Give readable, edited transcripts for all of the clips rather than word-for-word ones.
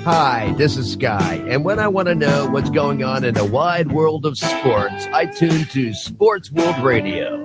Hi, this is Sky, and when I want to know what's going on in the wide world of sports, I tune to Sports World Radio.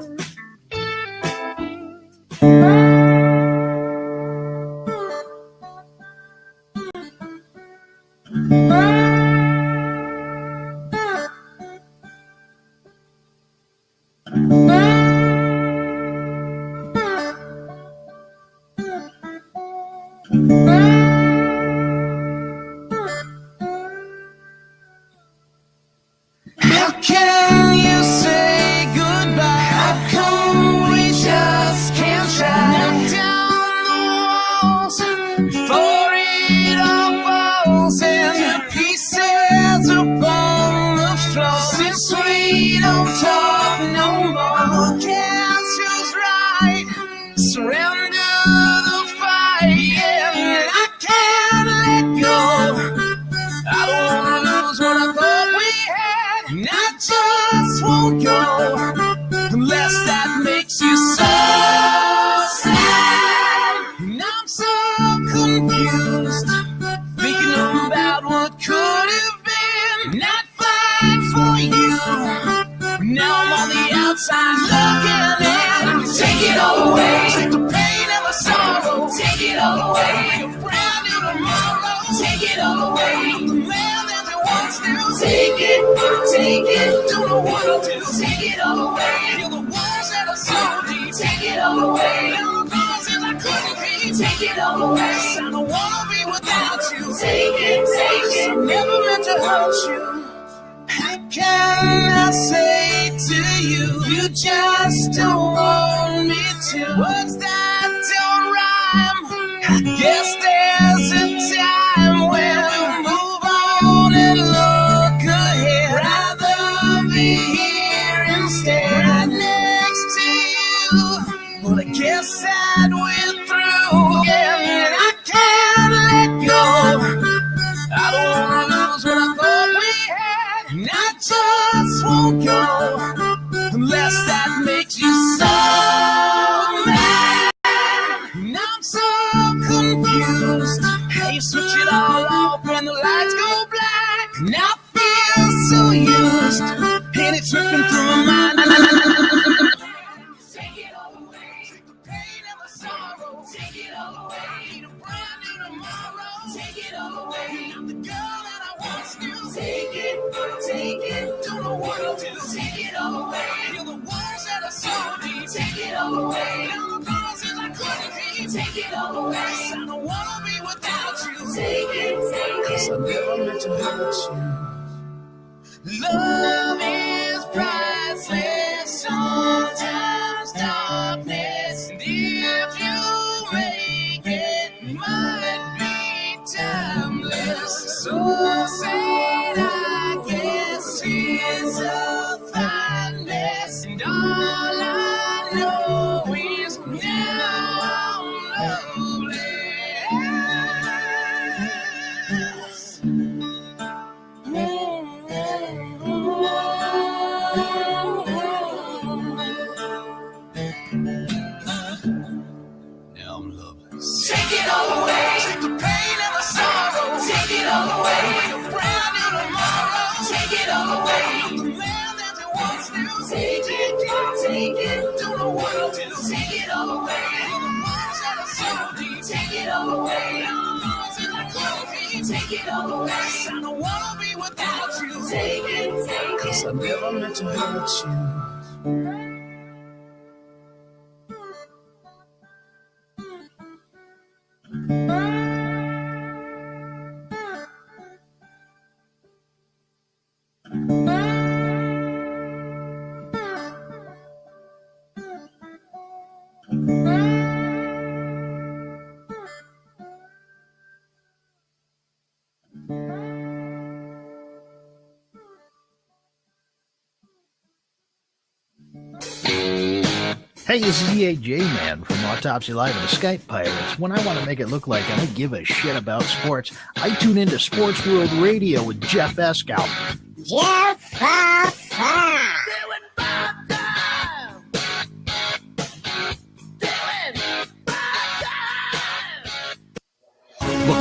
Hey, this is EAJ Man from Autopsy Live and the Skype Pirates. When I want to make it look like I don't give a shit about sports, I tune into Sports World Radio with Jeff Eskow.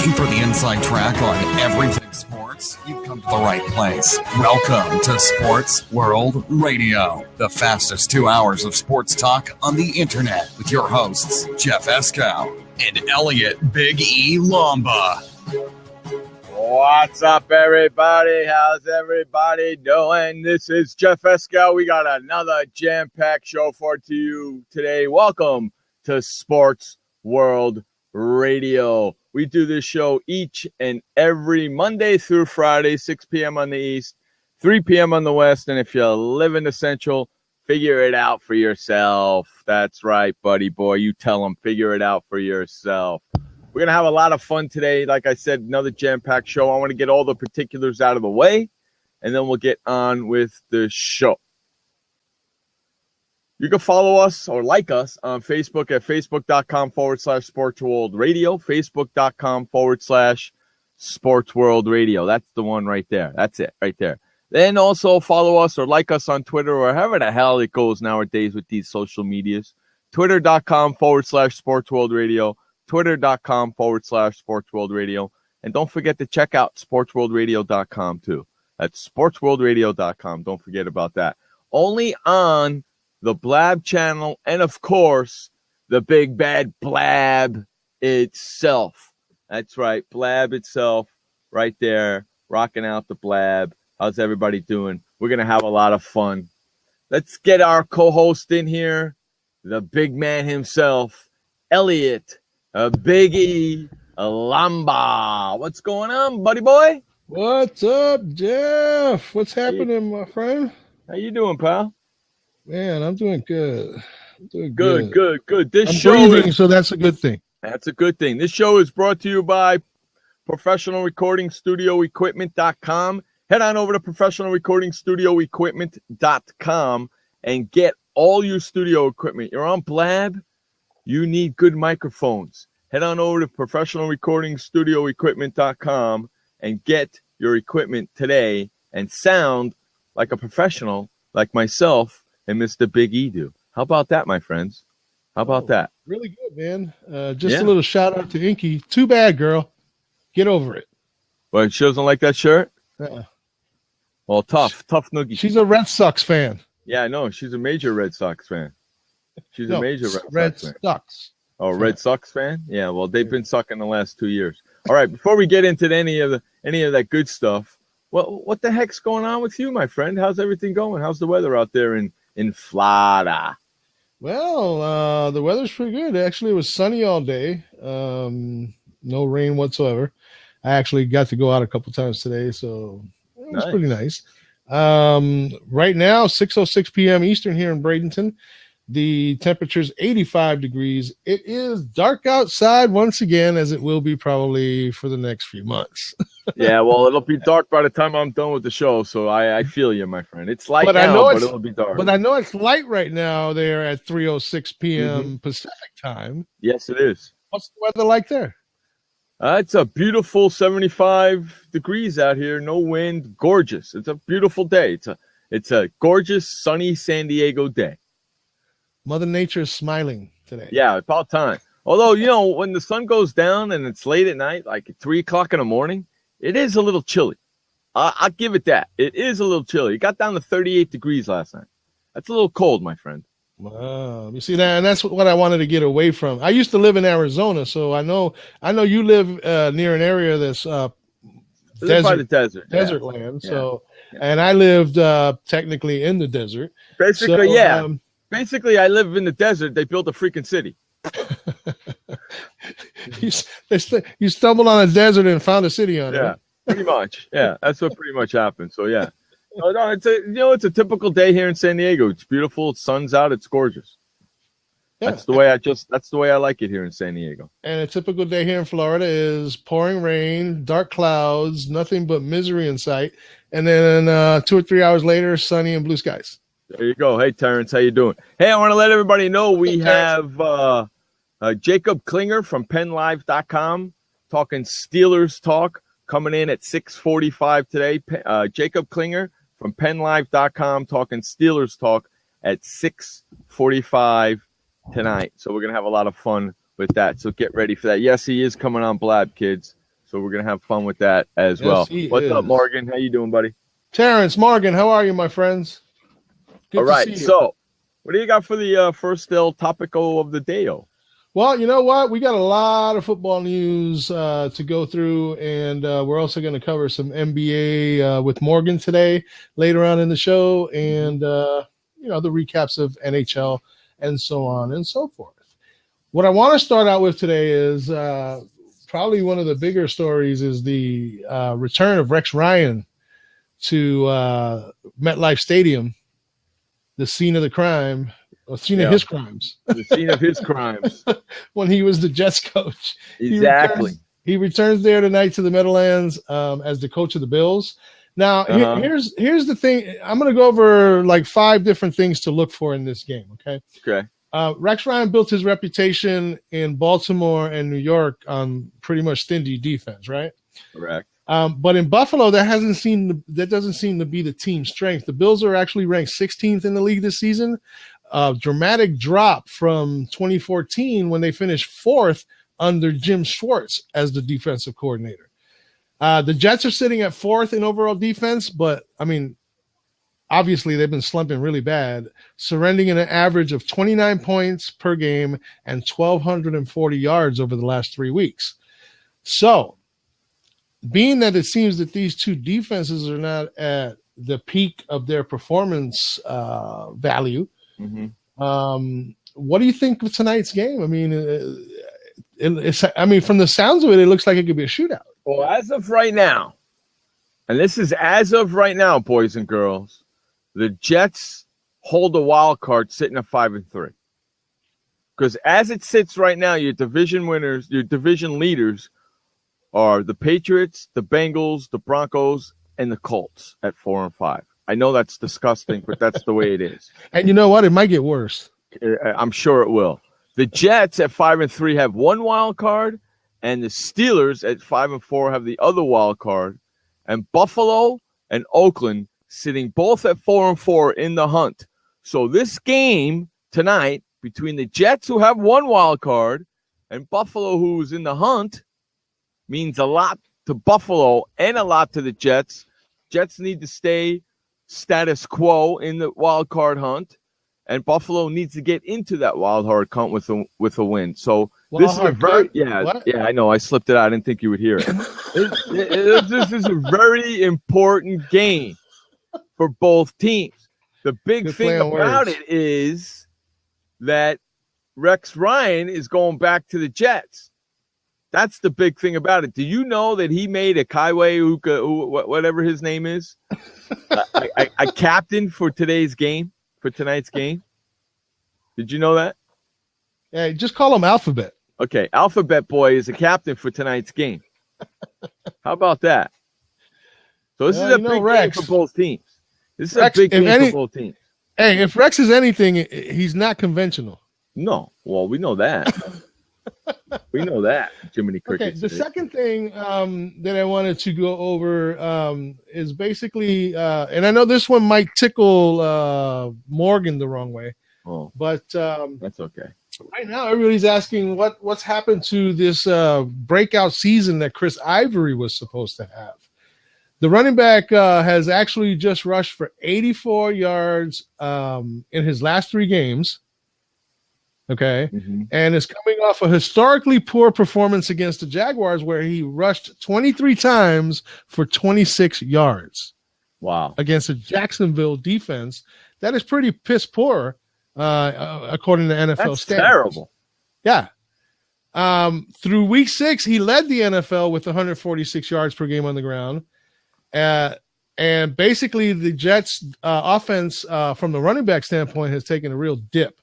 Looking for the inside track on everything sports? You've come to the right place. Welcome to Sports World Radio, the fastest 2 hours of sports talk on the internet with your hosts, Jeff Escow and Elliot Big E Lomba. What's up, everybody? How's everybody doing? This is Jeff Escow. We got another jam-packed show for you today. Welcome to Sports World Radio. We do this show each and every Monday through Friday, 6 p.m. on the East, 3 p.m. on the West. And if you live in the Central, figure it out for yourself. That's right, buddy boy. You tell them, figure it out for yourself. We're going to have a lot of fun today. Like I said, another jam-packed show. I want to get all the particulars out of the way, and then we'll get on with the show. You can follow us or like us on Facebook at facebook.com/SportsWorldRadio, facebook.com/SportsWorldRadio. That's the one right there. That's it right there. Then also follow us or like us on Twitter or however the hell it goes nowadays with these social medias. Twitter.com/SportsWorldRadio. Twitter.com/SportsWorldRadio. And don't forget to check out SportsWorldRadio.com too. That's SportsWorldRadio.com. Don't forget about that. Only on the Blab channel and, of course, the big bad Blab itself. That's right, Blab itself right there, rocking out the Blab. How's everybody doing? We're going to have a lot of fun. Let's get our co-host in here, the big man himself, Elliot. Big E Lomba. What's going on, buddy boy? What's up, Jeff? What's happening, my friend? How you doing, pal? Man, I'm doing good. Good. I'm breathing, so that's a good thing. That's a good thing. This show is brought to you by ProfessionalRecordingStudioEquipment.com. Head on over to ProfessionalRecordingStudioEquipment.com and get all your studio equipment. You're on Blab. You need good microphones. Head on over to ProfessionalRecordingStudioEquipment.com and get your equipment today and sound like a professional like myself and Mr. Big E do. How about that, my friends? How about that? Really good, man. Just a little shout out to Inky. Too bad, girl. Get over it. Well, she doesn't like that shirt? Well, tough noogie. She's a Red Sox fan. Yeah, I know. She's a major Red Sox fan. She's a major Red Sox fan. Sox. Oh, Red Sox fan? Yeah, well, they've been sucking the last 2 years. All right, before we get into any of that good stuff, well, what the heck's going on with you, my friend? How's everything going? How's the weather out there in Florida? Well, the weather's pretty good. Actually, it was sunny all day. No rain whatsoever. I actually got to go out a couple times today, so it was pretty nice. Right now, 6:06 p.m. Eastern here in Bradenton. The temperature's 85 degrees. It is dark outside once again, as it will be probably for the next few months. Yeah, well, it'll be dark by the time I'm done with the show, so I feel you, my friend. It's light now, but it'll be dark. But I know it's light right now there at 3:06 p.m. Pacific time. Yes, it is. What's the weather like there? It's a beautiful 75 degrees out here, no wind, gorgeous. It's a beautiful day. It's a gorgeous, sunny San Diego day. Mother Nature is smiling today. Yeah, about time. Although, when the sun goes down and it's late at night, like at 3 o'clock in the morning, it is a little chilly. I'll give it that. It is a little chilly. It got down to 38 degrees last night. That's a little cold, my friend. Wow. You see that, and that's what I wanted to get away from. I used to live in Arizona, so I know you live near an area that's by the desert land. Yeah. So, and I lived technically in the desert. Basically, Basically, I live in the desert. They built a freaking city. You stumbled on a desert and found a city on it. Yeah, pretty much. Yeah, that's what pretty much happened. So yeah, it's a typical day here in San Diego. It's beautiful. Sun's out. It's gorgeous. Yeah. That's the way I like it here in San Diego. And a typical day here in Florida is pouring rain, dark clouds, nothing but misery in sight, and then 2 or 3 hours later, sunny and blue skies. There you go. Hey, Terrence, how you doing? Hey, I want to let everybody know we have Jacob Klinger from PennLive.com talking Steelers talk coming in at 6:45 today. Jacob Klinger from PennLive.com talking Steelers talk at 6:45 tonight. So we're going to have a lot of fun with that. So get ready for that. Yes, he is coming on Blab, kids. So we're going to have fun with that as well. What's up, Morgan? How you doing, buddy? Terrence, Morgan, how are you, my friends? Good All right, so what do you got for the first still topical of the day? Well, you know what? We got a lot of football news to go through, and we're also going to cover some NBA with Morgan today, later on in the show, and, the recaps of NHL and so on and so forth. What I want to start out with today is probably one of the bigger stories is the return of Rex Ryan to MetLife Stadium, the scene of the crime. Or scene of his crimes. The scene of his crimes. When he was the Jets coach. Exactly. He returns there tonight to the Meadowlands as the coach of the Bills. Now, here's the thing. I'm going to go over like 5 different things to look for in this game, okay? Okay. Rex Ryan built his reputation in Baltimore and New York on pretty much stingy defense, right? Correct. But in Buffalo, that doesn't seem to be the team's strength. The Bills are actually ranked 16th in the league this season. A dramatic drop from 2014 when they finished 4th under Jim Schwartz as the defensive coordinator. The Jets are sitting at 4th in overall defense, but I mean, obviously they've been slumping really bad, surrendering an average of 29 points per game and 1,240 yards over the last 3 weeks. So, being that it seems that these two defenses are not at the peak of their performance value, what do you think of tonight's game? I mean, from the sounds of it, it looks like it could be a shootout. Well, as of right now, and this is as of right now, boys and girls, the Jets hold a wild card sitting at 5-3. Because as it sits right now, your division winners, your division leaders are the Patriots, the Bengals, the Broncos, and the Colts at 4-5. I know that's disgusting, but that's the way it is. And you know what? It might get worse. I'm sure it will. The Jets at 5-3 have one wild card, and the Steelers at 5-4 have the other wild card. And Buffalo and Oakland sitting both at 4-4 in the hunt. So this game tonight between the Jets, who have one wild card, and Buffalo, who's in the hunt, means a lot to Buffalo and a lot to the Jets. Jets need to stay status quo in the wild card hunt, and Buffalo needs to get into that wild card hunt with a win. So this is a very I know I slipped it out. I didn't think you would hear it. This is a very important game for both teams. The big thing about it is that Rex Ryan is going back to the Jets. That's the big thing about it. Do you know that he made a Kaiwe, whatever his name is, a captain for tonight's game? Did you know that? Yeah, just call him Alphabet. Okay, Alphabet Boy is a captain for tonight's game. How about that? So this is a big game for both teams. This is a big game for both teams. Hey, if Rex is anything, he's not conventional. No. Well, we know that. We know that, Jiminy Cricket. Okay, the second thing that I wanted to go over is basically, and I know this one might tickle Morgan the wrong way, but that's okay. Right now, everybody's asking what's happened to this breakout season that Chris Ivory was supposed to have. The running back has actually just rushed for 84 yards in his last 3 games. Okay, and is coming off a historically poor performance against the Jaguars where he rushed 23 times for 26 yards. Wow. Against a Jacksonville defense that is pretty piss poor, according to NFL standards. Terrible. Yeah. Through week 6, he led the NFL with 146 yards per game on the ground. And basically the Jets' offense from the running back standpoint has taken a real dip.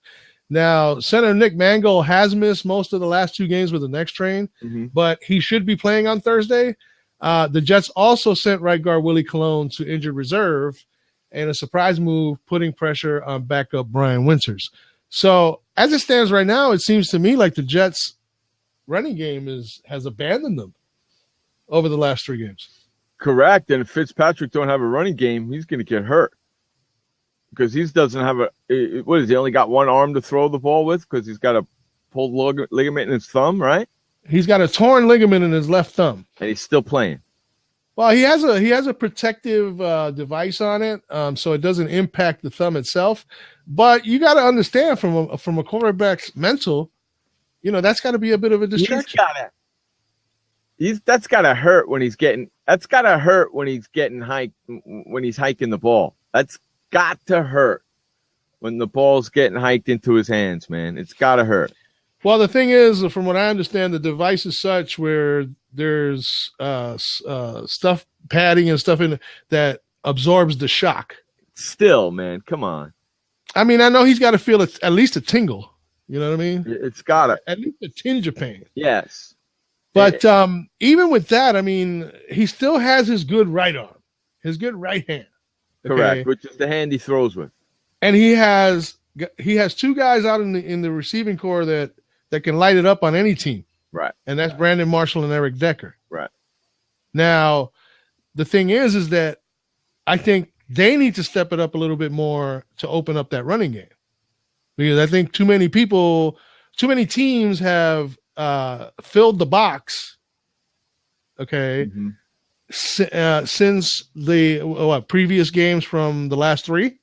Now, Center Nick Mangold has missed most of the last 2 games with the next train, but he should be playing on Thursday. The Jets also sent right guard Willie Colon to injured reserve in a surprise move, putting pressure on backup Brian Winters. So, as it stands right now, it seems to me like the Jets' running game has abandoned them over the last 3 games. Correct, and if Fitzpatrick don't have a running game, he's going to get hurt. Because he doesn't have he only got one arm to throw the ball with because he's got a pulled ligament in his thumb, right? He's got a torn ligament in his left thumb, and he's still playing. Well, he has a protective device on it, so it doesn't impact the thumb itself. But you got to understand from a quarterback's mental, that's got to be a bit of a distraction. That's got to hurt when he's getting. That's got to hurt when he's getting hiked when he's hiking the ball. That's got to hurt when the ball's getting hiked into his hands, man. It's got to hurt. Well, the thing is, from what I understand, the device is such where there's stuff, padding and stuff in that absorbs the shock. Still, man, come on. I mean, I know he's got to feel at least a tingle. You know what I mean? It's got to. At least a tinge of pain. Yes. But even with that, I mean, he still has his good right arm, his good right hand. Okay? Correct, which is the hand he throws with. And he has two guys out in the receiving core that can light it up on any team. Right. And that's Brandon Marshall and Eric Decker. Right. Now, the thing is that I think they need to step it up a little bit more to open up that running game. Because I think too many teams have filled the box, okay, since the previous games from the last three,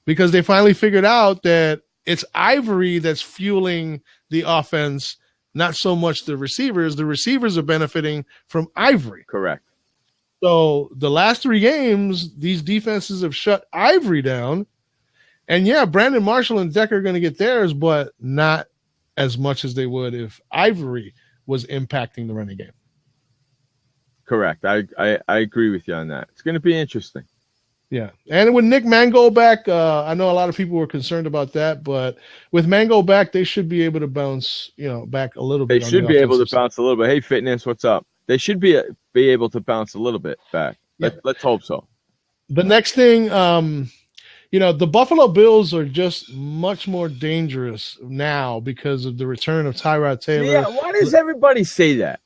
because they finally figured out that it's Ivory that's fueling the offense, not so much the receivers. The receivers are benefiting from Ivory. Correct. So the last three games, these defenses have shut Ivory down. And yeah, Brandon Marshall and Decker are going to get theirs, but not as much as they would if Ivory was impacting the running game. Correct. I agree with you on that. It's going to be interesting. Yeah. And with Nick Mangold back, I know a lot of people were concerned about that, but with Mangold back, they should be able to bounce, back a little bit. They should be able to bounce a little bit. Hey, Fitness, what's up? They should be able to bounce a little bit back. Let's hope so. The next thing, the Buffalo Bills are just much more dangerous now because of the return of Tyrod Taylor. Yeah, why does everybody say that?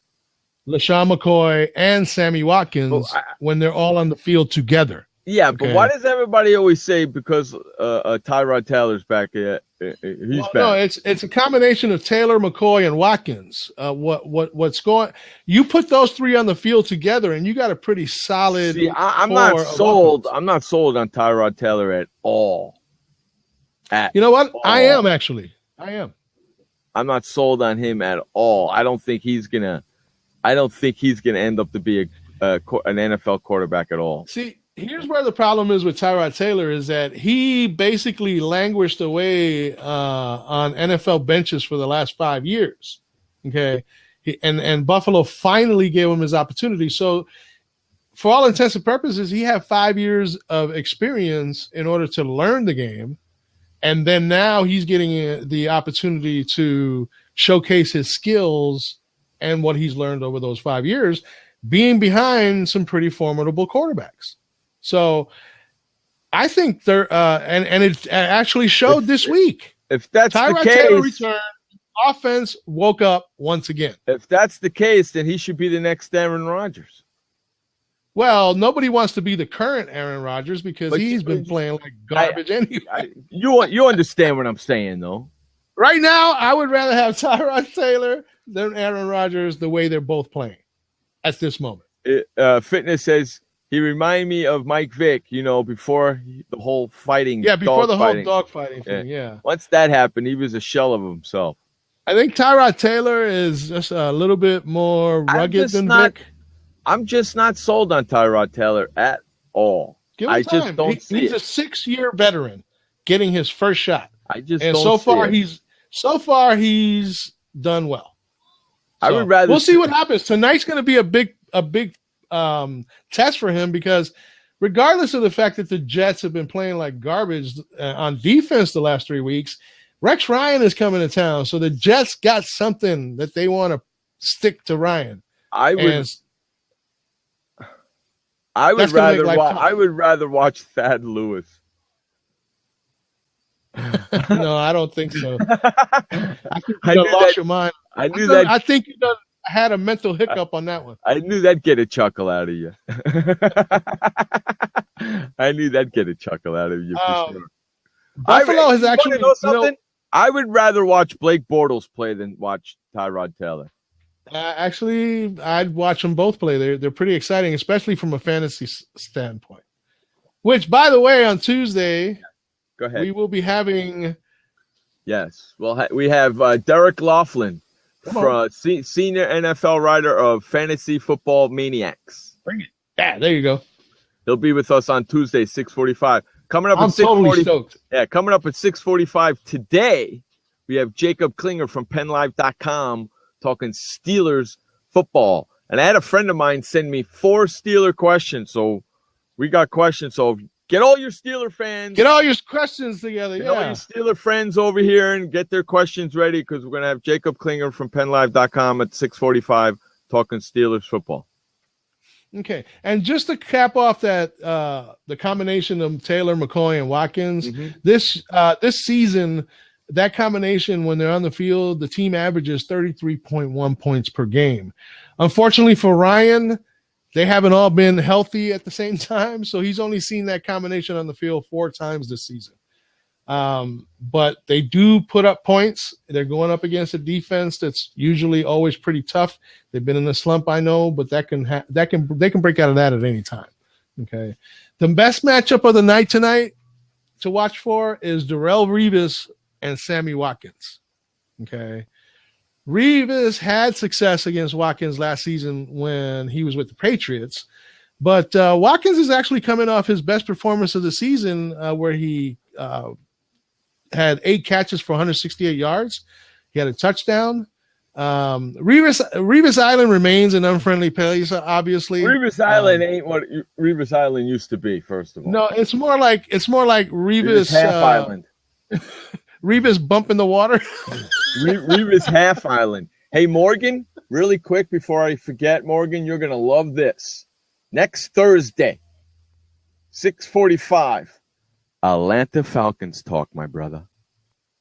LaShawn McCoy and Sammy Watkins when they're all on the field together. Yeah, okay. But why does everybody always say because Tyrod Taylor's back yet? He's back. No, it's a combination of Taylor, McCoy, and Watkins. What's going? You put those three on the field together, and you got a pretty solid. See, I'm not sold. I'm not sold on Tyrod Taylor at all. You know what? I am actually. I am. I'm not sold on him at all. I don't think he's gonna end up to be an NFL quarterback at all. See. Here's where the problem is with Tyrod Taylor is that he basically languished away on NFL benches for the last 5 years. Okay. And Buffalo finally gave him his opportunity. So for all intents and purposes, he had 5 years of experience in order to learn the game. And then now he's getting the opportunity to showcase his skills and what he's learned over those 5 years, being behind some pretty formidable quarterbacks. So I think they're and it actually showed this week. If that's Tyrod the case, Taylor returned, offense woke up once again. If that's the case, then he should be the next Aaron Rodgers. Well, nobody wants to be the current Aaron Rodgers because he's been playing like garbage anyway. You understand what I'm saying, though. Right now, I would rather have Tyrod Taylor than Aaron Rodgers the way they're both playing at this moment. Fitness says, he reminded me of Mike Vick, before the whole fighting. Yeah, before the whole dogfighting thing, yeah. Once that happened, he was a shell of himself. I think Tyrod Taylor is just a little bit more rugged than Vick. I'm just not sold on Tyrod Taylor at all. Give him time. Just don't see He's a 6-year veteran getting his first shot. So far he's done well. We'll see what happens. Tonight's going to be a big test for him because regardless of the fact that the Jets have been playing like garbage on defense the last 3 weeks, Rex Ryan is coming to town. So the Jets got something that they want to stick to Ryan. I would rather watch Thad Lewis. No, I don't think so. I think you lost your mind. I think you done had a mental hiccup on that one. I knew that'd get a chuckle out of you. I knew that'd get a chuckle out of you for sure. Buffalo has actually. I would rather watch Blake Bortles play than watch Tyrod Taylor. Actually, I'd watch them both play. They're pretty exciting, especially from a fantasy standpoint. Which, by the way, on Tuesday, Go ahead. we will be having. Yes. Well, we have Derek Laughlin, senior NFL writer of Fantasy Football Maniacs. Bring it. Yeah, there you go. He'll be with us on Tuesday, 6:45. Coming up I'm at 6:40. totally stoked. Yeah, coming up at 6:45 today, we have Jacob Klinger from PennLive.com talking Steelers football. And I had a friend of mine send me 4 Steeler questions. So we got questions. So get all your Steeler fans. Get all your questions together. Get all your Steeler friends over here and get their questions ready because we're going to have Jacob Klinger from PennLive.com at 6:45 talking Steelers football. Okay. And just to cap off that, the combination of Taylor, McCoy, and Watkins, this season, that combination, when they're on the field, the team averages 33.1 points per game. Unfortunately for Ryan, they haven't all been healthy at the same time, so he's only seen that combination on the field 4 times this season. But they do put up points. They're going up against a defense that's usually always pretty tough. They've been in a slump, I know, but they can break out of that at any time. Okay, the best matchup of the night tonight to watch for is Darrelle Revis and Sammy Watkins. Okay, Revis had success against Watkins last season when he was with the Patriots, but Watkins is actually coming off his best performance of the season, where he had 8 catches for 168 yards. He had a touchdown. Revis Island remains an unfriendly place, obviously. Revis Island ain't what Revis Island used to be, first of all. No, it's more like Revis Half Island. Revis bump in the water. Revis Half Island. Hey, Morgan, really quick before I forget, Morgan, you're going to love this. Next Thursday, 6:45, Atlanta Falcons talk, my brother.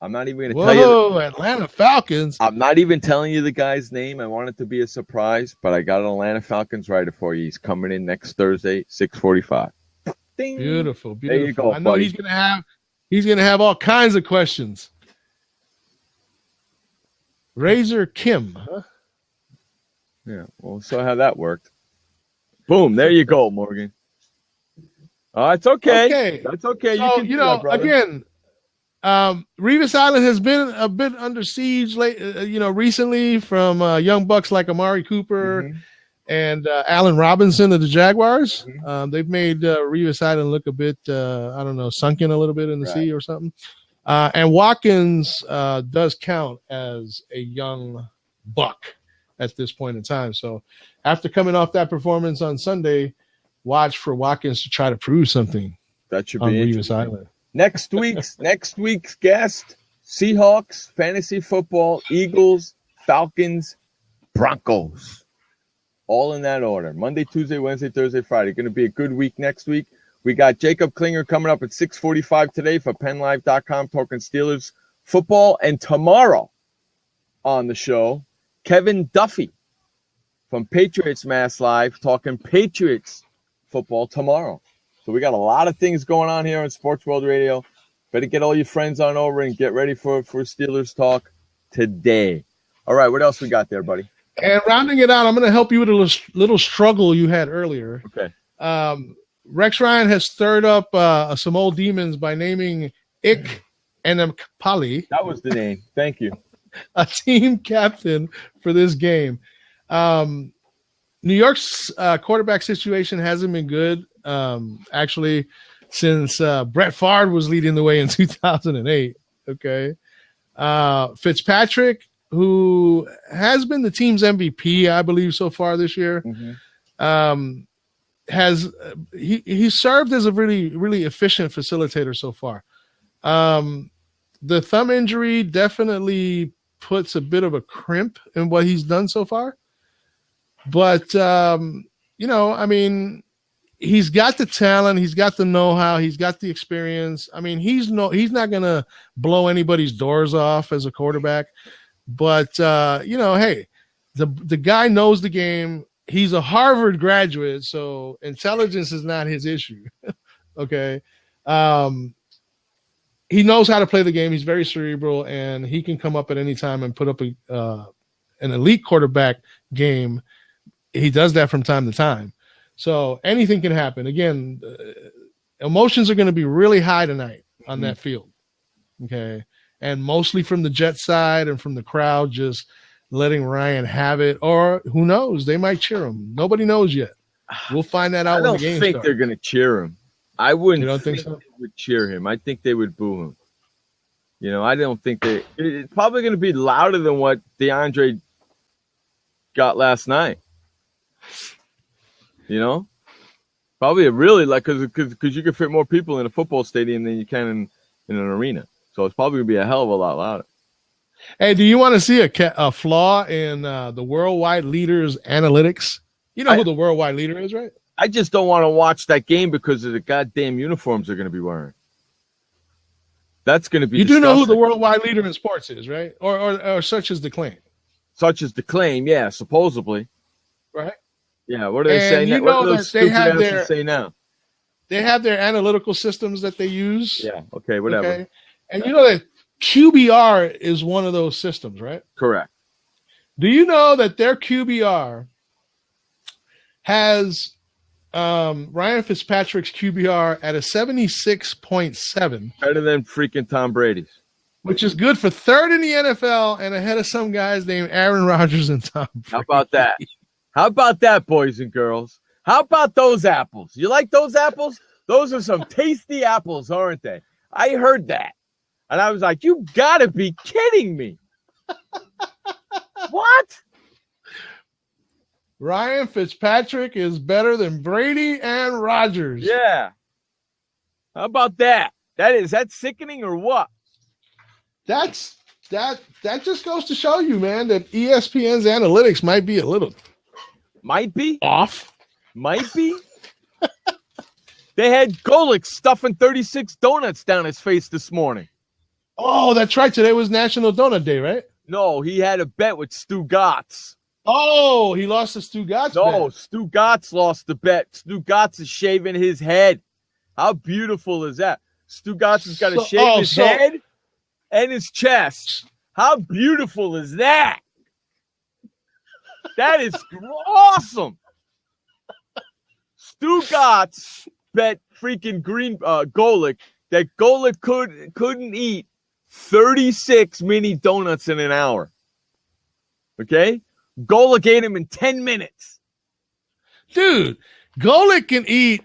I'm not even going to tell you. Whoa, Atlanta Falcons. I'm not even telling you the guy's name. I want it to be a surprise, but I got an Atlanta Falcons writer for you. He's coming in next Thursday, 6:45. Ding. Beautiful. There you go, I know buddy. he's gonna have all kinds of questions. Razor Kim, huh? Yeah, well, so how that worked. Boom, there you go, Morgan. It's okay. Okay. That's okay. So, you can do that, again, Revis Island has been a bit under siege recently from young bucks like Amari Cooper and Allen Robinson of the Jaguars. They've made Revis Island look a bit, sunken a little bit in the sea or something. And Watkins does count as a young buck at this point in time. So after coming off that performance on Sunday, watch for Watkins to try to prove something. That should on be Revis Island. Next week's guest: Seahawks, fantasy football, Eagles, Falcons, Broncos. All in that order. Monday, Tuesday, Wednesday, Thursday, Friday. Going to be a good week next week. We got Jacob Klinger coming up at 6:45 today for PennLive.com talking Steelers football. And tomorrow on the show, Kevin Duffy from Patriots Mass Live talking Patriots football tomorrow. So we got a lot of things going on here on Sports World Radio. Better get all your friends on over and get ready for Steelers talk today. All right, what else we got there, buddy? And rounding it out, I'm going to help you with a little struggle you had earlier. Okay. Rex Ryan has stirred up some old demons by naming Ik Enemkpali. That was the name. Thank you. A team captain for this game. New York's quarterback situation hasn't been good, actually, since Brett Favre was leading the way in 2008. Okay. Fitzpatrick, who has been the team's MVP, I believe, so far this year, he served as a really, really efficient facilitator so far. The thumb injury definitely puts a bit of a crimp in what he's done so far. But, he's got the talent, he's got the know-how, he's got the experience. I mean, he's not going to blow anybody's doors off as a quarterback. But, hey, the guy knows the game. He's a Harvard graduate, so intelligence is not his issue. Okay. He knows how to play the game. He's very cerebral, and he can come up at any time and put up an elite quarterback game, he does that from time to time. So anything can happen. Again, emotions are going to be really high tonight on that field. Okay. And mostly from the Jet side and from the crowd just letting Ryan have it. Or who knows? They might cheer him. Nobody knows yet. We'll find that out when the game starts. I don't think they're going to cheer him. I wouldn't You don't think so? they would cheer him. I think they would boo him. You know, I don't think it's probably going to be louder than what DeAndre got last night. You know? Probably really because you can fit more people in a football stadium than you can in an arena. So it's probably going to be a hell of a lot louder. Hey, do you want to see a flaw in the worldwide leaders' analytics? You know who the worldwide leader is, right? I just don't want to watch that game because of the goddamn uniforms they're going to be wearing. That's going to be disgusting. Do know who the worldwide leader in sports is, right? Or such is the claim. Such is the claim, yeah, supposedly. Right? Yeah, what are they saying now? What do those stupid asses say now? They have their analytical systems that they use. Yeah, okay, whatever. Okay? And you know that QBR is one of those systems, right? Correct. Do you know that their QBR has Ryan Fitzpatrick's QBR at a 76.7? Better than freaking Tom Brady's. Which is good for third in the NFL and ahead of some guys named Aaron Rodgers and Tom Brady. How about that? How about that, boys and girls? How about those apples? You like those apples? Those are some tasty apples, aren't they? I heard that. And I was like, you gotta be kidding me. What? Ryan Fitzpatrick is better than Brady and Rodgers. Yeah. How about that? Is that sickening or what? That just goes to show you, man, that ESPN's analytics might be a little off. Might be. They had Golick stuffing 36 donuts down his face this morning. Oh, that's right. Today was National Donut Day, right? No, he had a bet with Stu Gotts. Oh, he lost to Stu Gotts? No, Stu Gotts lost the bet. Stu Gotts is shaving his head. How beautiful is that? Stu Gotts has got to shave his head and his chest. How beautiful is that? That is awesome. Stu Gotts bet freaking Golick that Golick couldn't eat 36 mini donuts in an hour. Okay? Golick ate him in 10 minutes. Dude, Golick can eat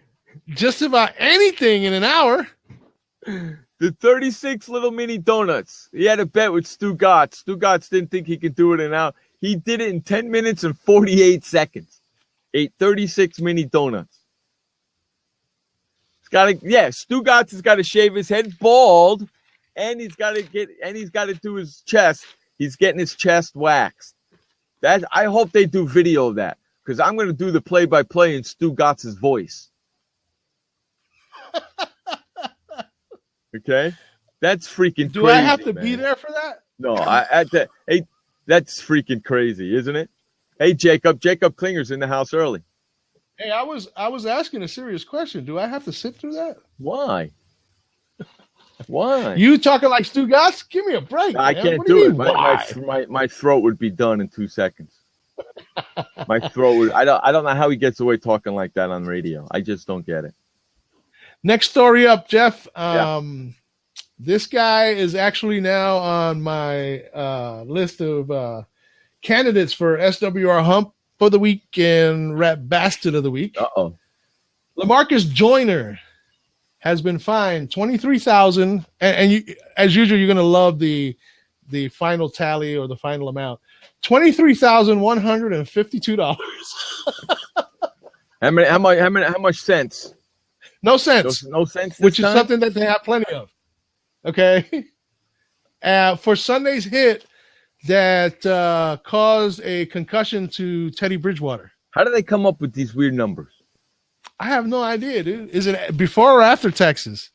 just about anything in an hour. The 36 little mini donuts. He had a bet with Stu Gotts. Stu Gotts didn't think he could do it in an hour. He did it in 10 minutes and 48 seconds. Ate 36 mini donuts. Stu Gotts has got to shave his head bald, and he's got to do his chest. He's getting his chest waxed. I hope they do video of that, because I'm going to do the play-by-play in Stu Gotts' voice. Okay? That's freaking crazy. Do I have to be there for that? No, hey, that's freaking crazy, isn't it? Hey, Jacob Klinger's in the house early. Hey, I was asking a serious question. Do I have to sit through that? Why? Why? You talking like Stu Gotts? Give me a break. I can't do it. My throat would be done in 2 seconds. My throat would. I don't know how he gets away talking like that on radio. I just don't get it. Next story up, Jeff. Yeah. This guy is actually now on my list of candidates for SWR Hump for the week and Rap Bastard of the Week. Uh-oh. LaMarcus Joyner has been fined $23,000, and you, as usual, you're going to love the final tally or the final amount. $23,152. How much cents? No cents. No cents. Which is something that they have plenty of. Okay. For Sunday's hit that caused a concussion to Teddy Bridgewater. How do they come up with these weird numbers? I have no idea, dude. Is it before or after Texas?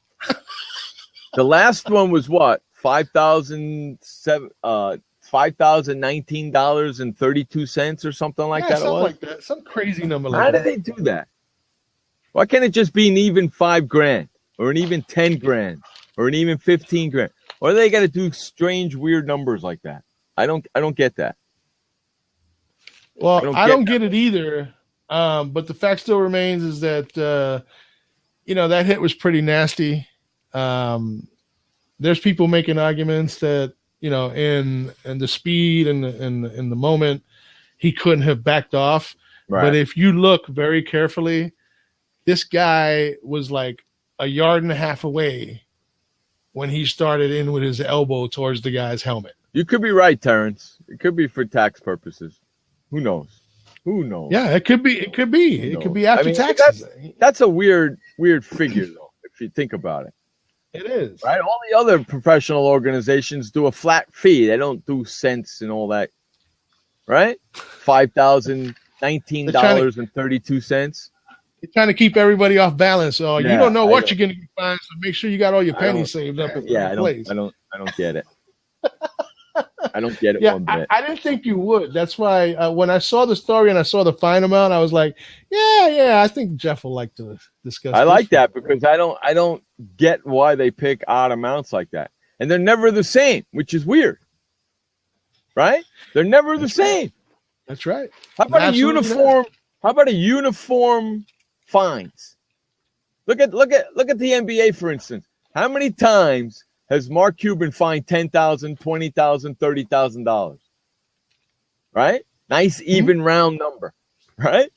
The last one was what? $5,019.32 or something like that. Something like that. Some crazy number like that. How do they do that? Why can't it just be an even $5,000 or an even $10,000 or an even $15,000? Or they got to do strange, weird numbers like that? I don't get that. Well, I don't get it either. But the fact still remains is that, that hit was pretty nasty. There's people making arguments that, in the speed and in the moment, he couldn't have backed off. Right. But if you look very carefully, this guy was like a yard and a half away when he started in with his elbow towards the guy's helmet. You could be right, Terrence. It could be for tax purposes. Who knows? Yeah, it could be. It could be after taxes. That's a weird figure, though, if you think about it. It is. Right? All the other professional organizations do a flat fee. They don't do cents and all that. Right? $5,019.32. You're trying to keep everybody off balance. So you don't know what you're going to be fined, so make sure you got all your pennies saved up. I don't get it. I don't get it one bit. I didn't think you would. That's why when I saw the story and I saw the fine amount, I was like, I think Jeff will like to discuss. I like that because I don't get why they pick odd amounts like that, and they're never the same, which is weird. Right? They're never the same. That's right. How about a uniform? How about a uniform fines? Look at the NBA, for instance. How many times has Mark Cuban fined $10,000, $20,000, $30,000? Right? Nice even round number. Right?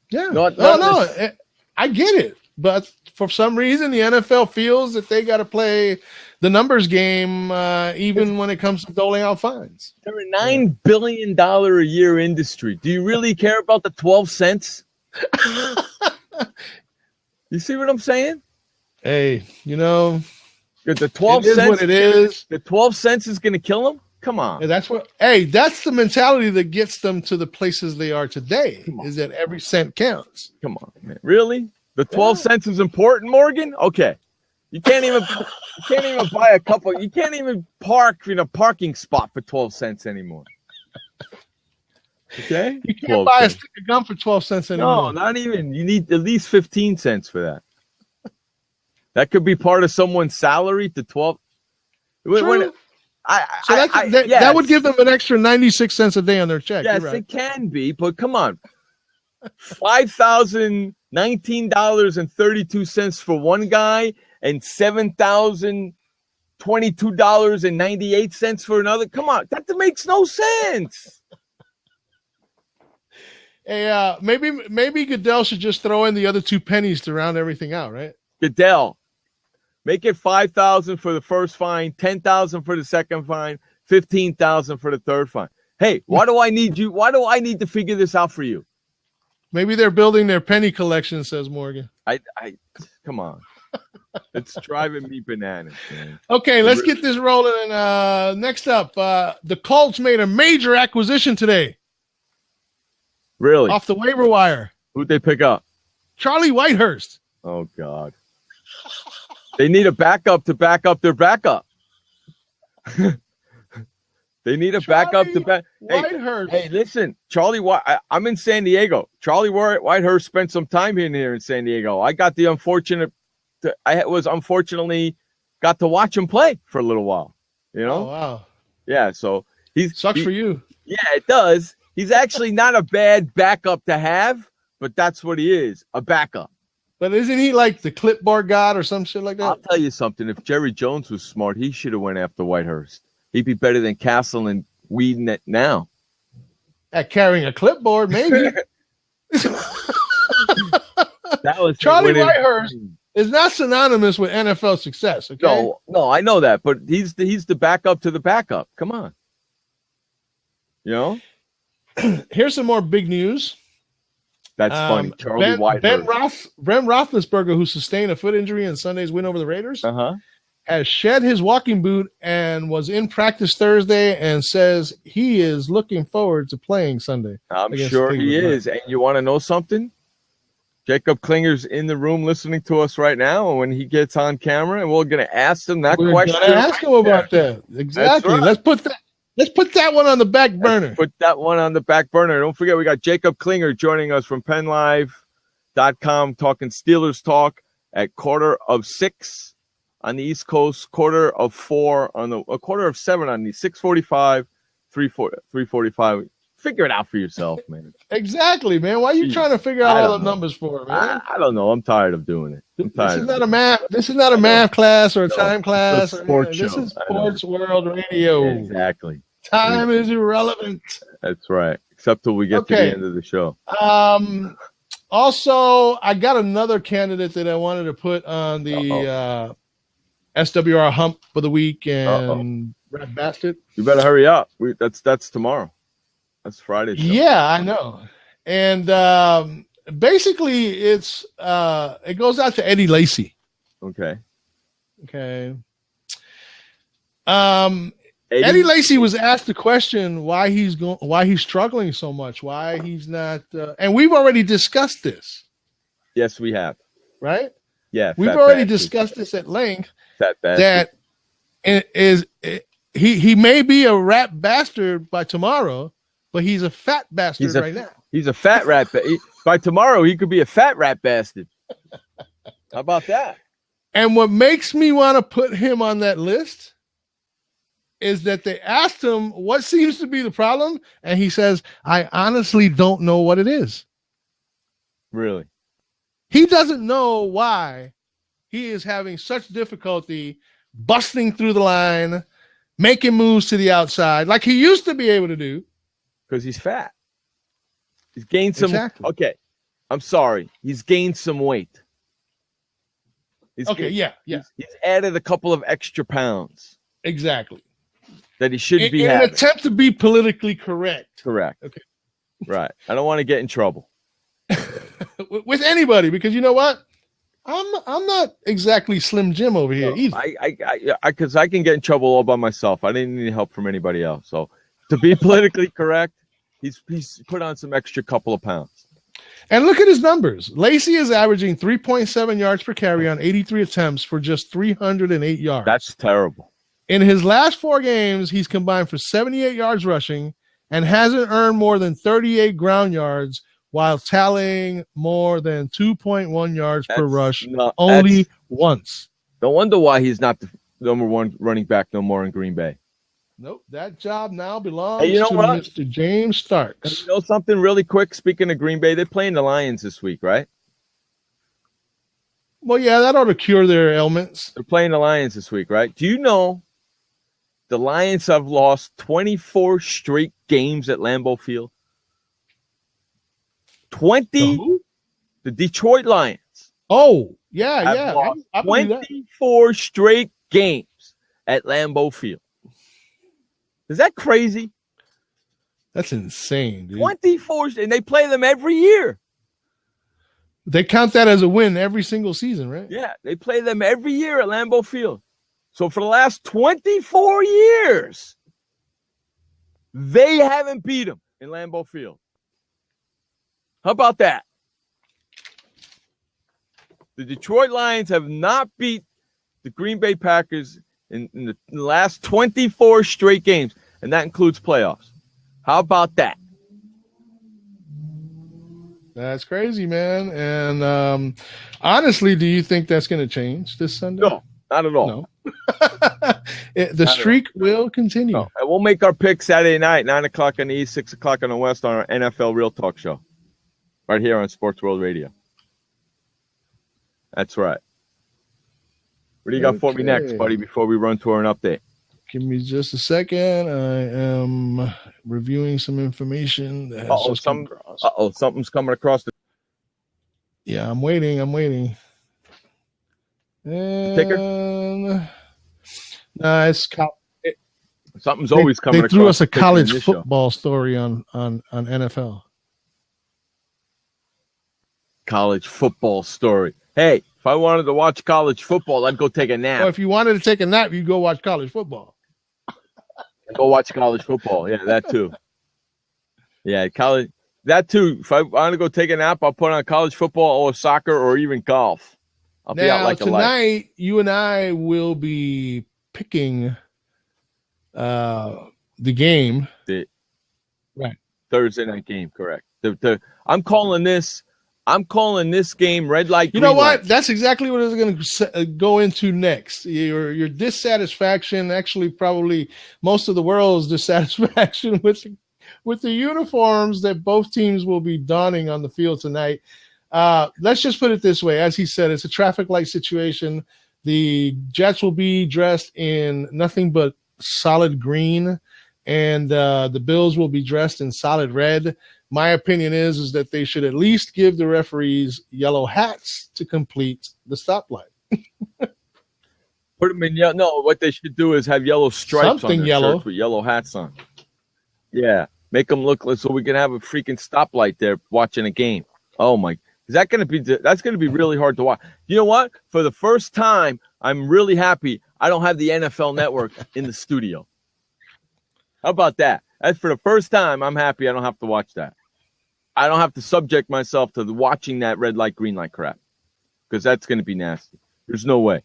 Yeah. I get it. But for some reason, the NFL feels that they got to play the numbers game even when it comes to doling out fines. They're a $9 billion a year industry. Do you really care about the 12 cents? You see what I'm saying? Hey, the 12 cents is what it is. The 12 cents is going to kill them? Come on. That's the mentality that gets them to the places they are today, is that every cent counts. Come on, man. Really? The 12 cents is important, Morgan? Okay. You can't even buy a couple. You can't even park in a parking spot for 12 cents anymore. Okay? You can't buy a stick of gum for 12 cents anymore. No, not even. You need at least 15 cents for that. That could be part of someone's salary to 12. True. That would give them an extra 96 cents a day on their check. Yes, it can be, but come on. $5,019.32 for one guy and $7,022.98 for another. Come on, that makes no sense. Hey, maybe Goodell should just throw in the other 2 pennies to round everything out, right? Goodell, make it $5,000 for the first fine, $10,000 for the second fine, $15,000 for the third fine. Hey, why do I need you? Why do I need to figure this out for you? Maybe they're building their penny collection, says Morgan. Come on. It's driving me bananas, man. Okay, let's get this rolling. And next up, the Colts made a major acquisition today. Really? Off the waiver wire. Who'd they pick up? Charlie Whitehurst. Oh, God. They need a backup to back up their backup. They need a backup to back. Hey, listen, Charlie. I'm in San Diego. Charlie Whitehurst spent some time here in San Diego. I got the unfortunately got to watch him play for a little while. Oh, wow. Yeah. So sucks for you. Yeah, it does. He's actually not a bad backup to have, but that's what he is, a backup. But isn't he like the clipboard god or some shit like that? I'll tell you something. If Jerry Jones was smart, he should have went after Whitehurst. He'd be better than Castle and Whedon now. At carrying a clipboard, maybe. That was Charlie Whitehurst is not synonymous with NFL success. Okay? No, I know that, but he's the backup to the backup. Come on. Here's some more big news. That's funny. Charlie Whitehurst. Ben Roethlisberger, who sustained a foot injury in Sunday's win over the Raiders, has shed his walking boot and was in practice Thursday and says he is looking forward to playing Sunday. I'm sure he is. And you want to know something? Jacob Klinger's in the room listening to us right now. And when he gets on camera, and we're going to ask him that question. We're going to ask him about that. Exactly. Right. Let's put that one on the back burner. Put that one on the back burner. Don't forget, we got Jacob Klinger joining us from PennLive.com, talking Steelers talk at 5:45 on the East Coast, 5:45 on the 7 on the 6:45, 3:45 Figure it out for yourself, man. Exactly, man. Why are you trying to figure out all the numbers for it, man? I don't know. I'm tired of doing it. This is not a math class or a time class. This is Sports World Radio. Exactly. Time is irrelevant. That's right. Except till we get to the end of the show. Also, I got another candidate that I wanted to put on the SWR hump for the week and Rat Bastard. You better hurry up. That's tomorrow. That's Friday. Yeah, I know. And basically, it goes out to Eddie Lacy. Okay. Eddie Lacy was asked the question why he's struggling so much, why he's not, and we've already discussed this. Yes, we have. Right? Yeah, we've already discussed this at length. That he may be a rat bastard by tomorrow, but he's a fat bastard right now. He's a fat rat. By tomorrow, he could be a fat rat bastard. How about that? And what makes me want to put him on that list is that they asked him what seems to be the problem, and he says, I honestly don't know what it is. Really? He doesn't know why he is having such difficulty busting through the line, making moves to the outside like he used to be able to do. Because he's fat. He's gained some. Exactly. Okay. I'm sorry. He's gained some weight. He's added a couple of extra pounds. Exactly. That he shouldn't be in having. an attempt to be politically correct. Correct. Okay. Right. I don't want to get in trouble. With anybody, because you know what? I'm not exactly Slim Jim over here either. Because I can get in trouble all by myself. I didn't need help from anybody else. So to be politically correct, he's put on some extra couple of pounds. And look at his numbers. Lacy is averaging 3.7 yards per carry on 83 attempts for just 308 yards. That's terrible. In his last 4 games, he's combined for 78 yards rushing and hasn't earned more than 38 ground yards while tallying more than 2.1 yards per rush only once. No wonder why he's not the number 1 running back no more in Green Bay. Nope, that job now belongs to Mr. James Starks. You know something really quick? Speaking of Green Bay, they're playing the Lions this week, right? Well, yeah, that ought to cure their ailments. They're playing the Lions this week, right? Do you know the Lions have lost 24 straight games at Lambeau Field? 20? The Detroit Lions. Oh, yeah. I 24 straight games at Lambeau Field. Is that crazy? That's insane, dude. 24, and they play them every year. They count that as a win every single season, right? Yeah, they play them every year at Lambeau Field. So for the last 24 years, they haven't beat them in Lambeau Field. How about that? The Detroit Lions have not beat the Green Bay Packers in the last 24 straight games, and that includes playoffs. How about that? That's crazy, man. And honestly, do you think that's going to change this Sunday? No, not at all. No. The streak will continue. No. And we'll make our picks Saturday night, 9 o'clock on the East, 6 o'clock on the West on our NFL Real Talk show. Right here on Sports World Radio. That's right. What do you got for me next, buddy, before we run to an update? Give me just a second. I am reviewing some information. Something's coming across the... Yeah, I'm waiting. And... Ticker? It's something's always coming across. They threw us a college football story on NFL. College football story. Hey, if I wanted to watch college football, I'd go take a nap. Or if you wanted to take a nap, you'd go watch college football. Go watch college football. Yeah, that too. Yeah, college. That too. If I want to go take a nap, I'll put on college football or soccer or even golf. I'll be out like a light. Tonight, you and I will be picking the game. Right. Thursday night game, correct. I'm calling this game red light. You know what? That's exactly what I was going to go into next. Your dissatisfaction, actually, probably most of the world's dissatisfaction with the uniforms that both teams will be donning on the field tonight. Let's just put it this way. As he said, it's a traffic light situation. The Jets will be dressed in nothing but solid green, and the Bills will be dressed in solid red. My opinion is that they should at least give the referees yellow hats to complete the stoplight. Put them in yellow. No, what they should do is have yellow stripes on their yellow shirts with yellow hats on. Yeah, make them look like so we can have a freaking stoplight there watching a game. Oh my! That's going to be really hard to watch. You know what? For the first time, I'm really happy I don't have the NFL Network in the studio. How about that? That's for the first time. I'm happy I don't have to watch that. I don't have to subject myself to watching that red light, green light crap because that's going to be nasty. There's no way.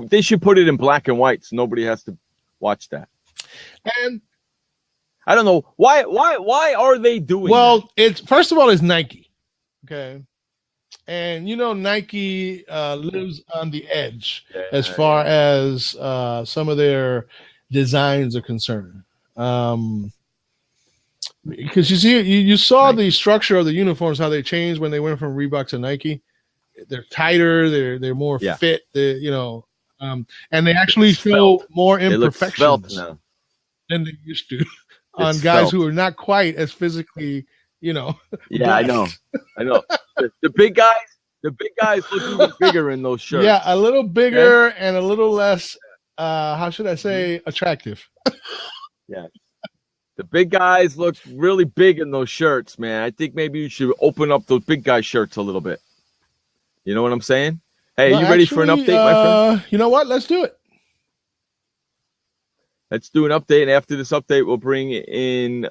They should put it in black and white so nobody has to watch that. And I don't know why are they doing well, that? It's first of all, it's Nike. Okay. And Nike lives on the edge as far as some of their designs are concerned. Because you saw the structure of the uniforms, how they changed when they went from Reebok to Nike. They're tighter, they're more fit, and they actually show more imperfections than they used to on guys who are not quite as physically, Yeah, I know. The big guys look even bigger in those shirts. Yeah, a little bigger and a little less, how should I say, attractive. Yeah. The big guys look really big in those shirts, man. I think maybe you should open up those big guy shirts a little bit. You know what I'm saying? Hey, you ready for an update, my friend? You know what? Let's do it. Let's do an update, and after this update, we'll bring in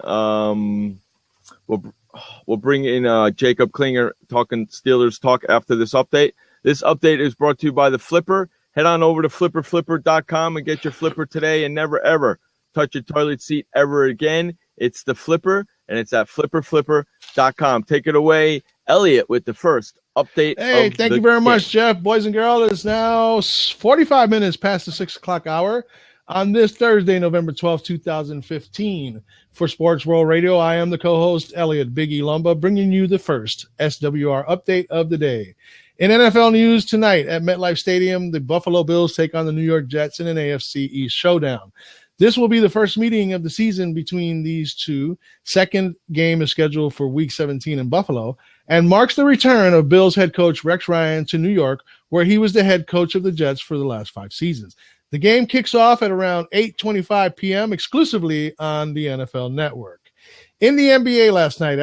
we'll bring in Jacob Klinger talking Steelers talk after this update. This update is brought to you by the Flipper. Head on over to flipperflipper.com and get your Flipper today and never ever touch your toilet seat ever again. It's the Flipper, and it's at flipperflipper.com. Take it away, Elliot, with the first update. Hey, thank you very much, Jeff. Boys and girls, it's now 45 minutes past the 6 o'clock hour on this Thursday, November 12th, 2015. For Sports World Radio, I am the co-host, Elliot Biggie Lumba, bringing you the first SWR update of the day. In NFL news tonight at MetLife Stadium, the Buffalo Bills take on the New York Jets in an AFC East showdown. This will be the first meeting of the season between these two. Second game is scheduled for Week 17 in Buffalo and marks the return of Bills head coach Rex Ryan to New York, where he was the head coach of the Jets for the last 5 seasons. The game kicks off at around 8:25 p.m. exclusively on the NFL Network. In the NBA last night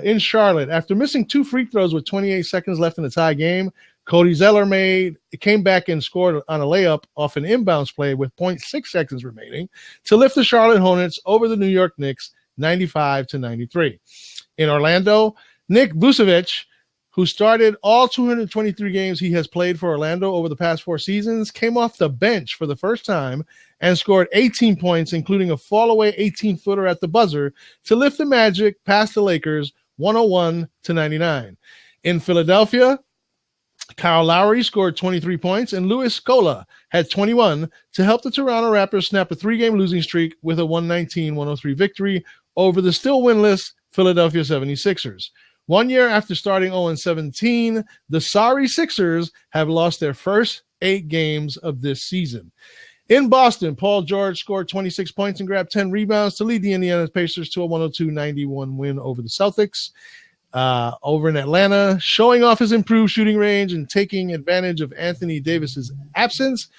in Charlotte, after missing 2 free throws with 28 seconds left in the tie game, Cody Zeller came back and scored on a layup off an inbounds play with 0.6 seconds remaining to lift the Charlotte Hornets over the New York Knicks 95-93. In Orlando, Nick Vucevic, who started all 223 games he has played for Orlando over the past 4 seasons, came off the bench for the first time and scored 18 points, including a fall-away 18-footer at the buzzer to lift the Magic past the Lakers 101-99. In Philadelphia, Kyle Lowry scored 23 points, and Louis Scola had 21 to help the Toronto Raptors snap a 3-game losing streak with a 119-103 victory over the still winless Philadelphia 76ers. 1 year after starting 0-17, the sorry Sixers have lost their first 8 games of this season. In Boston, Paul George scored 26 points and grabbed 10 rebounds to lead the Indiana Pacers to a 102-91 win over the Celtics. Over in Atlanta, showing off his improved shooting range and taking advantage of Anthony Davis's absence,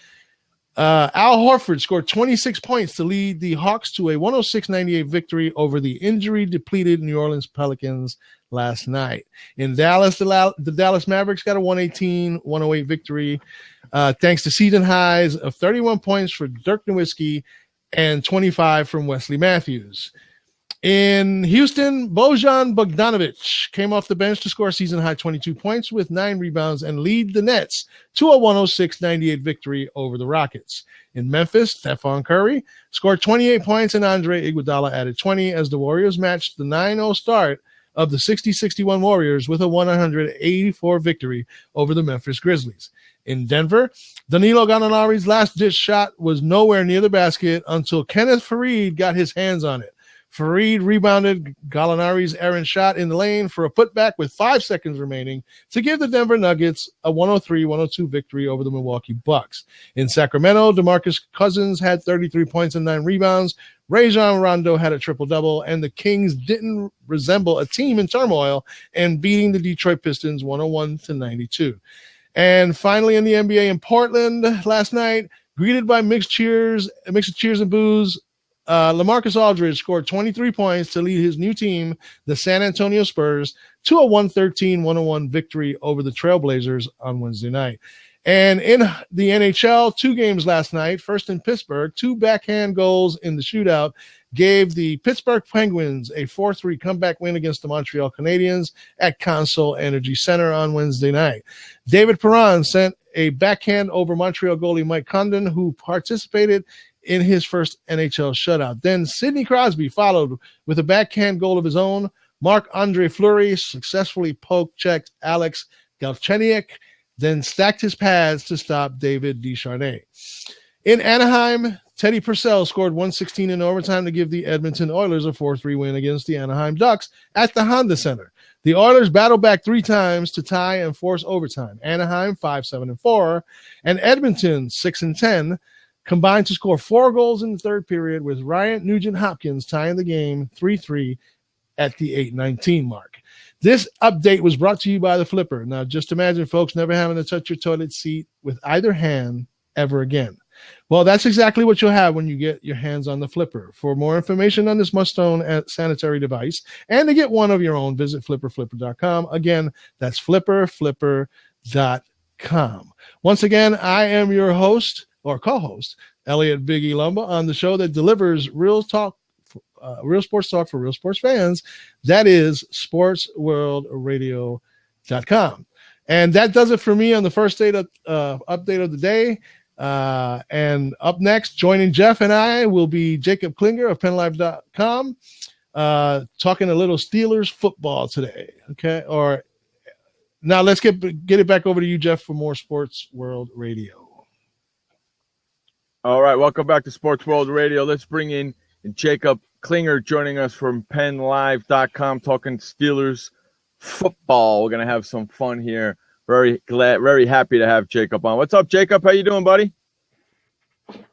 Al Horford scored 26 points to lead the Hawks to a 106-98 victory over the injury-depleted New Orleans Pelicans last night. In Dallas, the Dallas Mavericks got a 118-108 victory thanks to season highs of 31 points for Dirk Nowitzki and 25 from Wesley Matthews. In Houston, Bojan Bogdanovic came off the bench to score a season-high 22 points with 9 rebounds and lead the Nets to a 106-98 victory over the Rockets. In Memphis, Stephon Curry scored 28 points and Andre Iguodala added 20 as the Warriors matched the 9-0 start of the 60-61 Warriors with a 184 victory over the Memphis Grizzlies. In Denver, Danilo Gallinari's last-ditch shot was nowhere near the basket until Kenneth Faried got his hands on it. Fareed rebounded Gallinari's errant shot in the lane for a putback with 5 seconds remaining to give the Denver Nuggets a 103-102 victory over the Milwaukee Bucks. In Sacramento, DeMarcus Cousins had 33 points and 9 rebounds. Rajon Rondo had a triple-double, and the Kings didn't resemble a team in turmoil and beating the Detroit Pistons 101-92. And finally, in the NBA in Portland last night, greeted by mixed cheers and boos, LaMarcus Aldridge scored 23 points to lead his new team, the San Antonio Spurs, to a 113-101 victory over the Trailblazers on Wednesday night. And in the NHL, 2 games last night. First in Pittsburgh, 2 backhand goals in the shootout gave the Pittsburgh Penguins a 4-3 comeback win against the Montreal Canadiens at Consol Energy Center on Wednesday night. David Perron sent a backhand over Montreal goalie Mike Condon, who participated in his first NHL shutout. Then Sidney Crosby followed with a backhand goal of his own. Marc-Andre Fleury successfully poke-checked Alex Galchenyuk, then stacked his pads to stop David Descharnais. In Anaheim, Teddy Purcell scored 116 in overtime to give the Edmonton Oilers a 4-3 win against the Anaheim Ducks at the Honda Center. The Oilers battled back 3 times to tie and force overtime. Anaheim 5-7-4 and Edmonton 6-10 combined to score 4 goals in the third period, with Ryan Nugent-Hopkins tying the game 3-3 at the 8:19 mark. This update was brought to you by the Flipper. Now, just imagine, folks, never having to touch your toilet seat with either hand ever again. Well, that's exactly what you'll have when you get your hands on the Flipper. For more information on this must-own sanitary device and to get one of your own, visit flipperflipper.com. Again, that's flipperflipper.com. Once again, I am your host or co-host, Elliot Biggie Lumba, on the show that delivers real sports talk for real sports fans. That is SportsWorldRadio.com. And that does it for me on the first update of the day. And up next, joining Jeff and I will be Jacob Klinger of PennLive.com, talking a little Steelers football today. Okay. Or now let's get it back over to you, Jeff, for more Sports World Radio. All right. Welcome back to Sports World Radio. Let's bring in Jacob Klinger joining us from PennLive.com, talking Steelers football. We're going to have some fun here. Very happy to have Jacob on. What's up, Jacob? How you doing, buddy? Can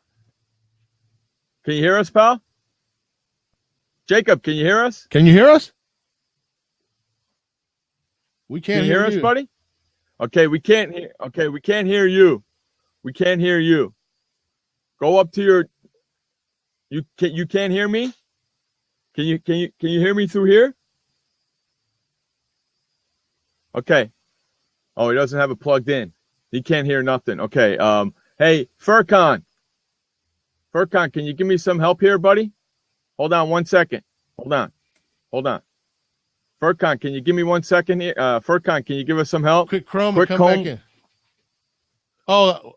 you hear us, pal? Jacob, can you hear us? Can you hear us? We can't hear us, buddy. Okay, we can't hear. Okay, we can't hear you. We can't hear you. Go up to your. You can't hear me? Can you hear me through here? Okay. Oh, he doesn't have it plugged in. He can't hear nothing. Okay. Hey, Furkan, can you give me some help here, buddy? Hold on 1 second. Hold on. Furkan, can you give me 1 second here? Furkan, can you give us some help? Quick Chrome, come back in. Oh,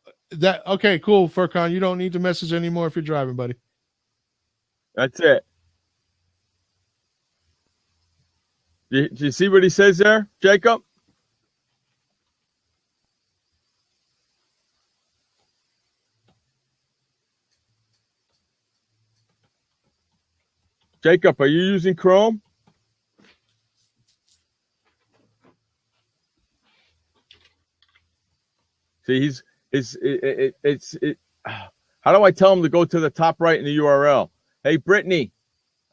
okay, cool, Furkan. You don't need to message anymore if you're driving, buddy. That's it. Do you see what he says there, Jacob? Jacob, are you using Chrome? See, how do I tell him to go to the top right in the URL? Hey, Brittany,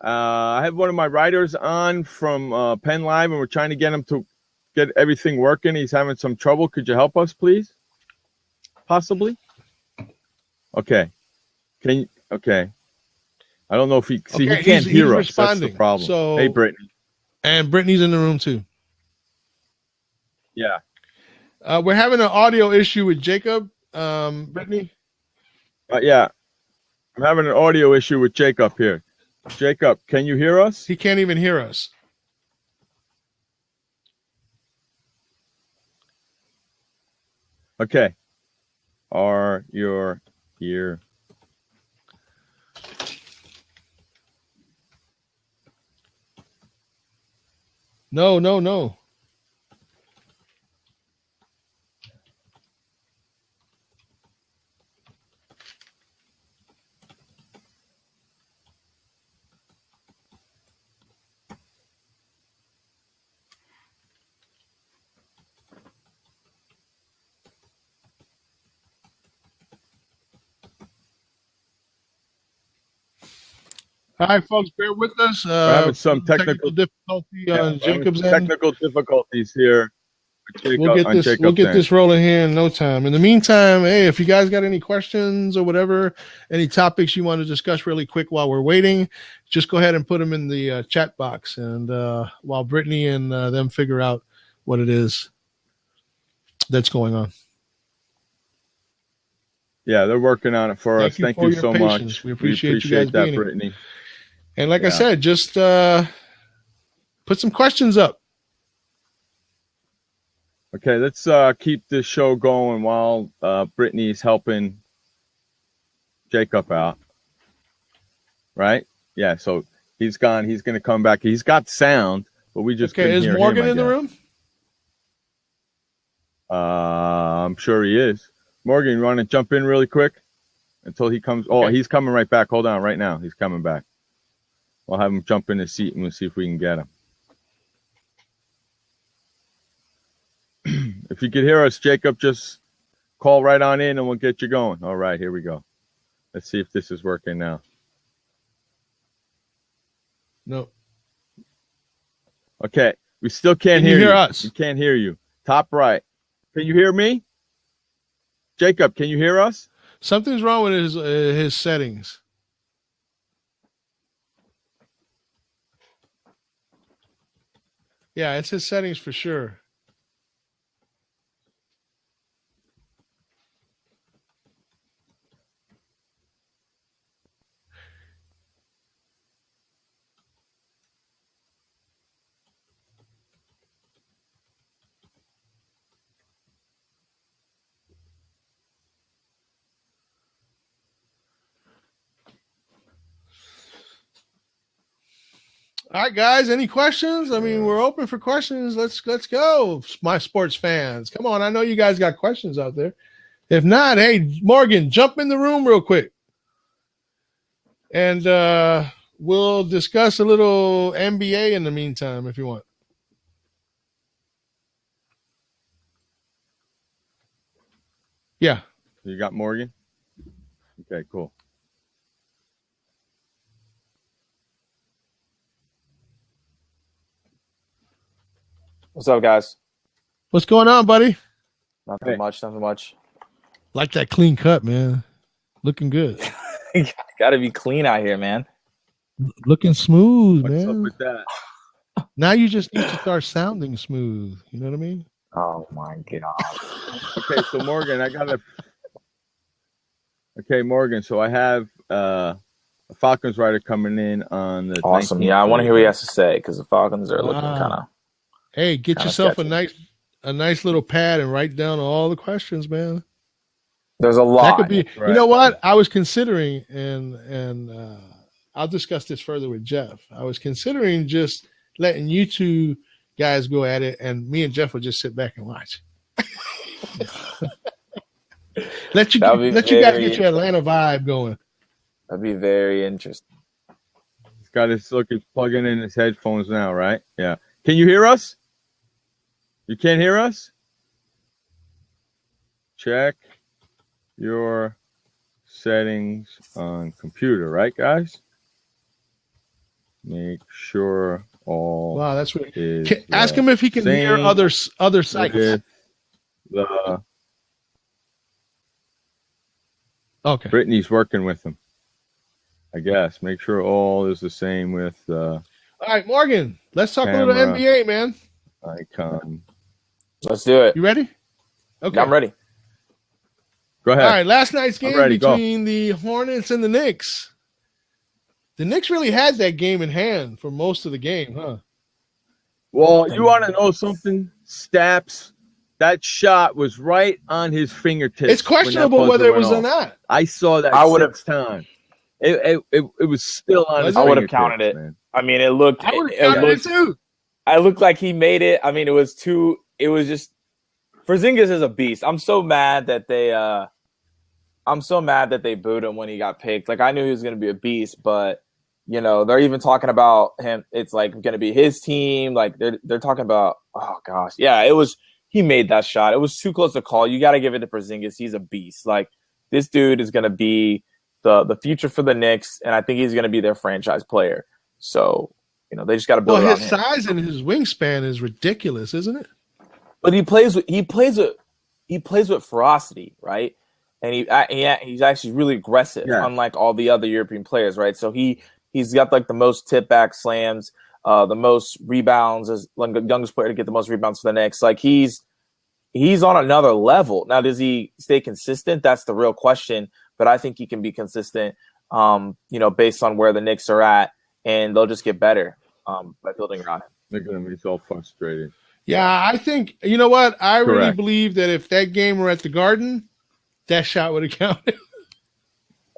I have one of my writers on from Penn Live, and we're trying to get him to get everything working. He's having some trouble. Could you help us, please? Possibly? Okay. Okay. I don't know if he he can't hear us. That's the problem. So, hey, Brittany. And Brittany's in the room too. Yeah. We're having an audio issue with Jacob. Brittany? Yeah. I'm having an audio issue with Jacob here. Jacob, can you hear us? He can't even hear us. Okay. Are you here? No. All right, folks, bear with us. We're having some technical difficulty on Jacob's end. Technical difficulties here. We'll get this rolling here in no time. In the meantime, hey, if you guys got any questions or whatever, any topics you want to discuss really quick while we're waiting, just go ahead and put them in the chat box. And while Brittany and them figure out what it is that's going on. Yeah, they're working on it for us. Thank you so much. We appreciate you guys that, Brittany. And like I said, just put some questions up. Okay, let's keep this show going while Brittany's helping Jacob out. Right? Yeah, so he's gone. He's going to come back. He's got sound, but we just couldn't hear him. Is Morgan in the room? I'm sure he is. Morgan, you want to jump in really quick until he comes? Oh, he's coming right back. Hold on right now. He's coming back. We'll have him jump in his seat and we'll see if we can get him. If you could hear us, Jacob, just call right on in and we'll get you going. All right, here we go. Let's see if this is working now. No. Okay, we still can't hear you. Us? We can't hear you. Top right. Can you hear me? Jacob, can you hear us? Something's wrong with his settings. Yeah, it's his settings for sure. All right, guys, any questions? I mean, we're open for questions. Let's go, my sports fans. Come on, I know you guys got questions out there. If not, hey, Morgan, jump in the room real quick. And we'll discuss a little NBA in the meantime if you want. Yeah. You got Morgan? Okay, cool. What's up, guys? What's going on, buddy? Nothing much. Like that clean cut, man. Looking good. Gotta be clean out here, man. Looking smooth, What's man. up with that? Now you just need to start sounding smooth. You know what I mean? Oh, my God. Okay, so Morgan, Okay, Morgan, so I have a Falcons writer coming in on the awesome. 19th. Yeah, I want to hear what he has to say because the Falcons are looking kind of. Hey, get yourself sketchy. a nice little pad and write down all the questions, man. There's a lot. That could be. Right. You know what? I was considering, and I'll discuss this further with Jeff. I was considering just letting you two guys go at it, and me and Jeff would just sit back and watch. let you guys get your Atlanta vibe going. That'd be very interesting. He's got his he's plugging in his headphones now, right? Yeah. Can you hear us? You can't hear us? Check your settings on computer, right, guys? Make sure all. Wow, that's what. is Ask him if he can hear other sites. Okay. Brittany's working with him, I guess. Make sure all is the same with All right, Morgan, let's talk camera, a little NBA, man. icon. Let's do it. You ready? Okay. I'm ready. Go ahead. All right, last night's game ready, between the Hornets and the Knicks. The Knicks really had that game in hand for most of the game, huh? Well, you want to know something? Staps, that shot was right on his fingertips. It's questionable whether it was or not. I saw that 6 times. It was still on his fingertips. I would have counted it. Man. I mean, it looked. I would have counted it too. I looked like he made it. I mean, it was just. Porzingis is a beast. I'm so mad that they booed him when he got picked. Like, I knew he was going to be a beast, but you know, they're even talking about him. It's like going to be his team. Like they're talking about. Oh gosh, yeah, it was. He made that shot. It was too close to call. You got to give it to Porzingis. He's a beast. Like, this dude is going to be the future for the Knicks, and I think he's going to be their franchise player. So, they just got to build around his him. size and his wingspan is ridiculous, isn't it? But he plays with ferocity, right? And he's actually really aggressive, unlike all the other European players, right? So he's got like the most tip back slams, the most rebounds, as like the youngest player to get the most rebounds for the Knicks. Like he's on another level. Now, does he stay consistent? That's the real question. But I think he can be consistent, based on where the Knicks are at, and they'll just get better by building around him. They're going to be so frustrated. Yeah, I think, you know what? I really believe that if that game were at the Garden, that shot would have counted.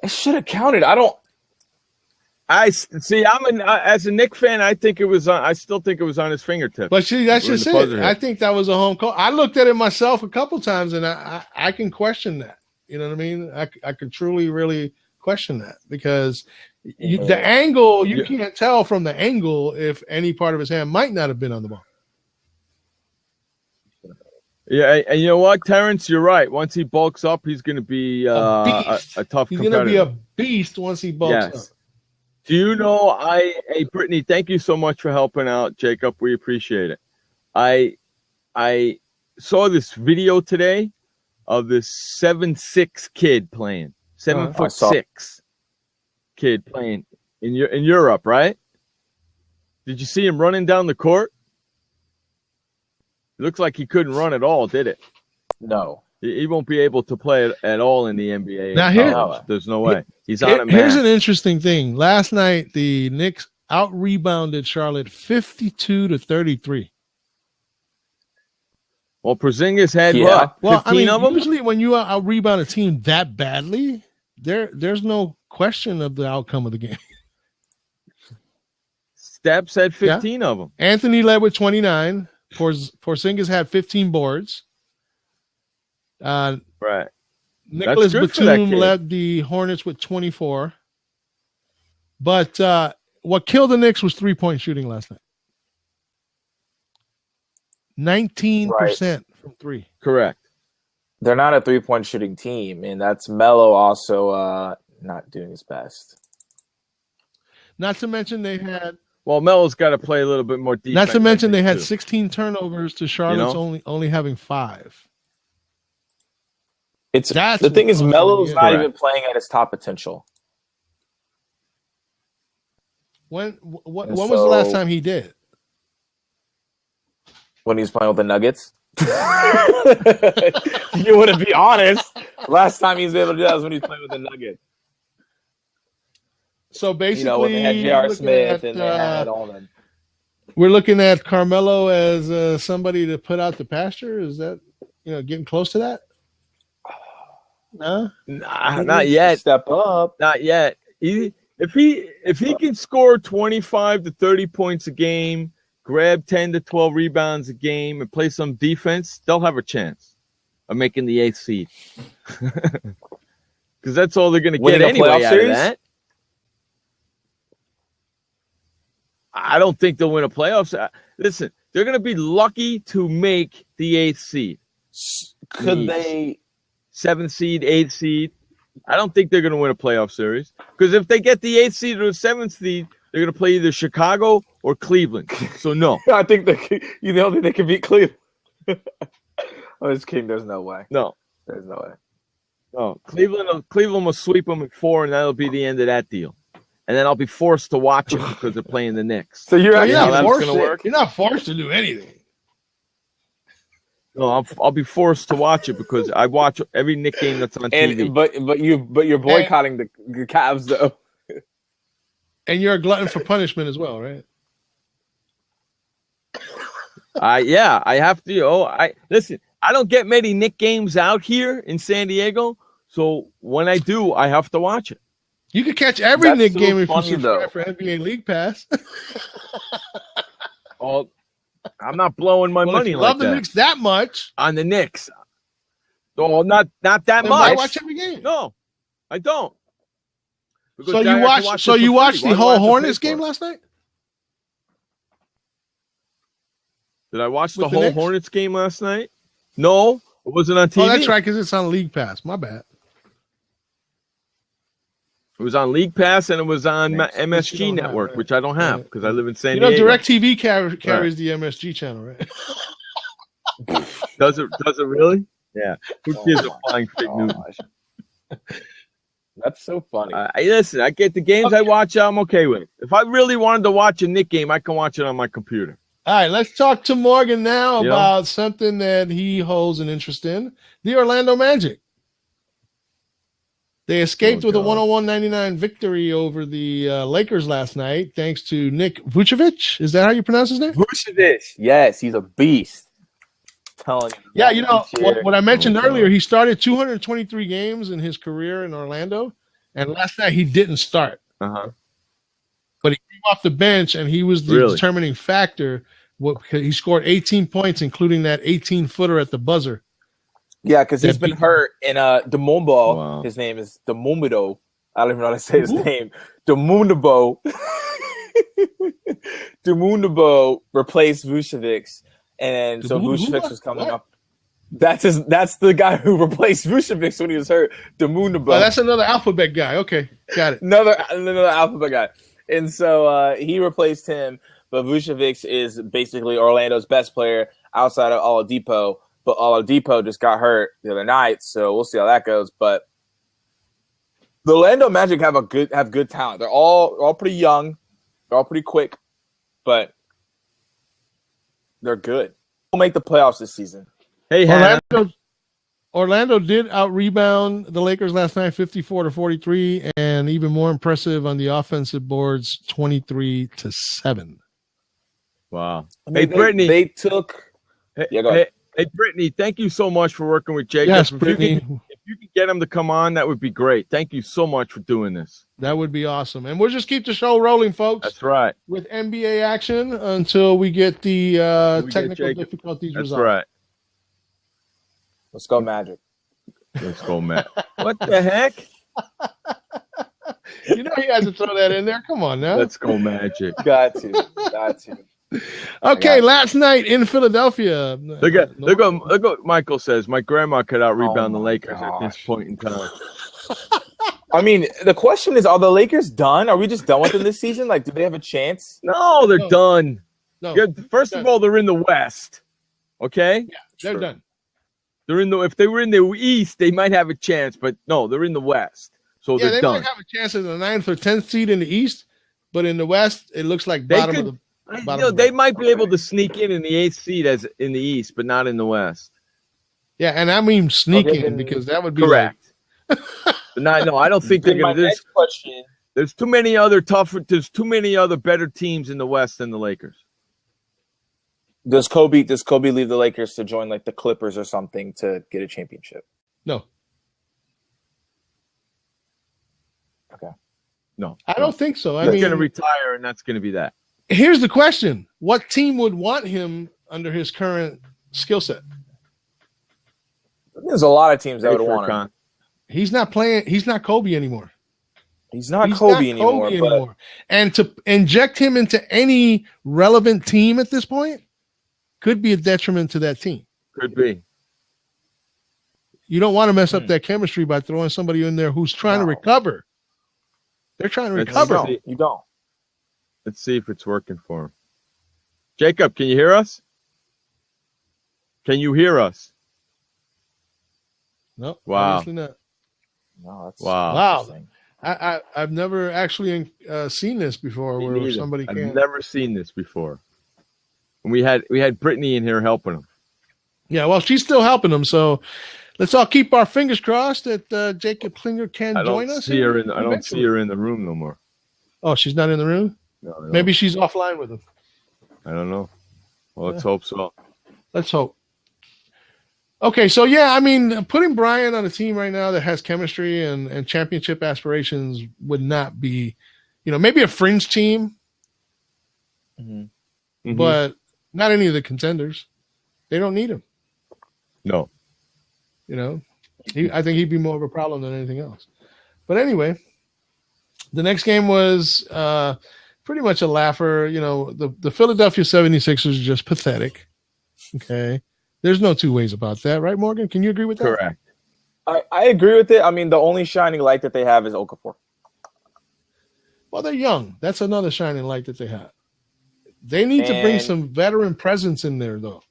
It should have counted. As a Knicks fan, I still think it was on his fingertip. But see, that's just it. I think that was a home call. I looked at it myself a couple times, and I can question that. You know what I mean? I could truly, really question that because the angle, you can't tell from the angle if any part of his hand might not have been on the ball. Yeah, and you know what, Terrence? You're right. Once he bulks up, he's going to be a tough competitor. He's going to be a beast once he bulks up. Do you know, Brittany, thank you so much for helping out, Jacob. We appreciate it. I saw this video today of this 7'6" kid playing. 7'6" kid playing in Europe, right? Did you see him running down the court? It looks like he couldn't run at all, did it? No. He won't be able to play at all in the NBA. Now there's no way. He's on a man. Here's an interesting thing. Last night, the Knicks out-rebounded Charlotte 52-33. Well, Porzingis had 15 of them? Usually when you out-rebound a team that badly, there's no question of the outcome of the game. Steps had 15 of them. Anthony led with 29. Porzingis had 15 boards. Right. Nicholas Batum led the Hornets with 24. But what killed the Knicks was three-point shooting last night. 19% from three. Correct. They're not a three-point shooting team, and that's Melo also not doing his best. Not to mention they had... Well, Melo's got to play a little bit more defense. Not to mention they had 16 turnovers to Charlotte's only having 5. The thing is, Melo's not even playing at his top potential. When was the last time he did? When he was playing with the Nuggets. You wouldn't be honest. Last time he was able to do that was when he was playing with the Nuggets. So basically, when they had J.R. Smith and they had all them. We're looking at Carmelo as somebody to put out the pasture. Is that getting close to that? No, not yet. Step up, not yet. If he can score 25 to 30 points a game, grab 10 to 12 rebounds a game, and play some defense, they'll have a chance of making the 8th seed. Because that's all they're going to get anyway out of that. I don't think they'll win a playoffs. Listen, they're going to be lucky to make the 8th seed. Could they? 7th seed, 8th seed. I don't think they're going to win a playoff series. Because if they get the 8th seed or the 7th seed, they're going to play either Chicago or Cleveland. So, no. I think you don't think they can beat Cleveland? I'm just kidding. There's no way. No. There's no way. No. Cleveland will sweep them at 4, and that'll be the end of that deal. And then I'll be forced to watch it because they're playing the Knicks. So you're not forced to work. You're not forced to do anything. No, I'll be forced to watch it because I watch every Knicks game that's on TV. But you're boycotting the Cavs though. And you're a glutton for punishment as well, right? I have to. Listen. I don't get many Knicks games out here in San Diego, so when I do, I have to watch it. You could catch every Knicks game if you subscribe for NBA League Pass. Oh, I'm not blowing my money like that. Love the Knicks that much on the Knicks. Oh, not that much. I watch every game. No, I don't. Because so you watched the whole Hornets game last night? Did I watch the whole Hornets game last night? No, it wasn't on TV. Oh, that's right, because it's on League Pass. My bad. It was on League Pass and it was on MSG Network, which I don't have because I live in San Diego. DirecTV carries the MSG channel, right? Does it really? Yeah. Who gives a flying fig Newton? That's so funny. Listen, I get the games I watch, I'm okay with it. If I really wanted to watch a Knick game, I can watch it on my computer. All right, let's talk to Morgan now about something that he holds an interest in, the Orlando Magic. They escaped with a 101-99 victory over the Lakers last night, thanks to Nick Vucevic. Is that how you pronounce his name? Vucevic. Yes, he's a beast. Telling you. Yeah, you know, what I mentioned earlier, he started 223 games in his career in Orlando, and last night he didn't start. Uh-huh. But he came off the bench, and he was the determining factor. He scored 18 points, including that 18-footer at the buzzer. Yeah, because he's been hurt in Demombo. Wow. His name is Demomido. I don't even know how to say his name. Demunabo. Demunabo replaced Vucevic, and so Vucevic was coming up. That's the guy who replaced Vucevic when he was hurt. Demunabo. Oh, that's another alphabet guy. Okay, got it. Another alphabet guy, and so he replaced him. But Vucevic is basically Orlando's best player outside of Oladipo. But Oladipo just got hurt the other night, so we'll see how that goes. But the Orlando Magic have good talent. They're all pretty young, they're all pretty quick, but they're good. We'll make the playoffs this season. Hey, Orlando did out-rebound the Lakers last night, 54-43, and even more impressive on the offensive boards, 23-7. Wow. I mean, Brittany, they took. Go ahead. Hey, Brittany, thank you so much for working with Jacob. Yes, Brittany. If you could get him to come on, that would be great. Thank you so much for doing this. That would be awesome. And we'll just keep the show rolling, folks. That's right. With NBA action until we get the technical difficulties resolved. That's right. Let's go Magic. Let's go Magic. What the heck? You know he has to throw that in there. Come on now. Let's go Magic. Got to. Okay, last night in Philadelphia. Look what Michael says. My grandma could out-rebound the Lakers at this point in time. I mean, the question is, are the Lakers done? Are we just done with them this season? Like, do they have a chance? No, they're done. No. First of all, they're in the West. Okay? Yeah, they're done. If they were in the East, they might have a chance, but no, they're in the West. So they're done. They might have a chance at the 9th or 10th seed in the East, but in the West, it looks like bottom of the they might be able to sneak in the 8th seed as in the East, but not in the West. Yeah, and I mean sneaking because that would be correct. No, I don't think they're going to. There's too many other better teams in the West than the Lakers. Does Kobe leave the Lakers to join like the Clippers or something to get a championship? No. Okay. No. I don't think so. He's going to retire, and that's going to be that. Here's the question. What team would want him under his current skill set? There's a lot of teams that would want him. He's not playing. He's not Kobe anymore. He's not Kobe anymore. And to inject him into any relevant team at this point could be a detriment to that team. Could be. You don't want to mess up that chemistry by throwing somebody in there who's trying to recover. They're trying to recover. You don't. Let's see if it's working for him. Jacob, can you hear us? Can you hear us? No. Wow. Obviously not. No, that's wow. I've never actually seen this before where somebody can't. I've never seen this before. And we had Brittany in here helping him. Yeah, well, she's still helping him, so let's all keep our fingers crossed that Jacob Klinger can join us. I don't see her in the room no more. Oh, she's not in the room? No. Maybe she's offline with him. I don't know. Well, let's hope so. Let's hope. Okay, so yeah, I mean, putting Brian on a team right now that has chemistry and championship aspirations would not be, maybe a fringe team, but not any of the contenders. They don't need him. No. I think he'd be more of a problem than anything else. But anyway, the next game was pretty much a laugher. The Philadelphia 76ers are just pathetic. Okay. There's no two ways about that, right, Morgan? Can you agree with that? Correct. I agree with it. I mean, the only shining light that they have is Okafor. Well, they're young. That's another shining light that they have. They need to bring some veteran presence in there, though.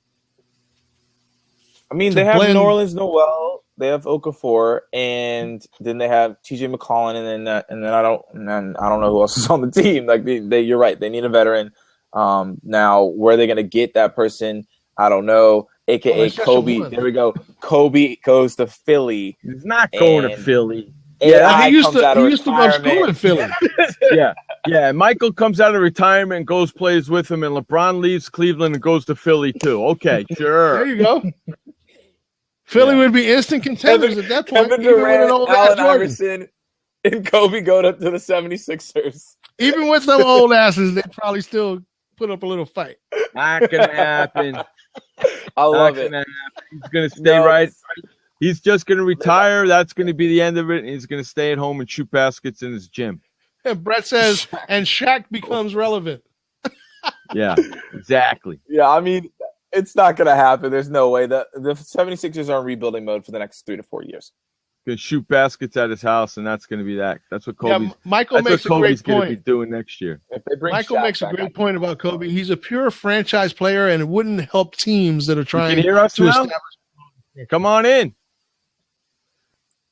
I mean, they have Norland's Noel, they have Okafor, and then they have T.J. McCollum, and then I don't know who else is on the team. Like you're right, they need a veteran. Now, where are they going to get that person? I don't know. AKA Kobe. There we go. Kobe goes to Philly. He's not going to Philly. Yeah, he used to go to school in Philly. Yeah. Michael comes out of retirement and goes plays with him, and LeBron leaves Cleveland and goes to Philly too. Okay, sure. There you go. Philly would be instant contenders at that point. Kevin Durant, Allen Iverson, and Kobe go to the 76ers. Even with some old asses, they'd probably still put up a little fight. Not gonna happen. I love it. He's gonna stay right. He's just gonna retire. That's gonna be the end of it. And he's gonna stay at home and shoot baskets in his gym. And Brett says, and Shaq becomes relevant. Yeah, exactly. Yeah, I mean, it's not going to happen. There's no way. The 76ers are in rebuilding mode for the next 3 to 4 years. Going to shoot baskets at his house, and that's going to be that. That's what Kobe's, Michael makes a great point. Going to be doing next year. Michael makes a great point about Kobe. He's a pure franchise player, and it wouldn't help teams that are trying to hear us to now? establish. Come on in.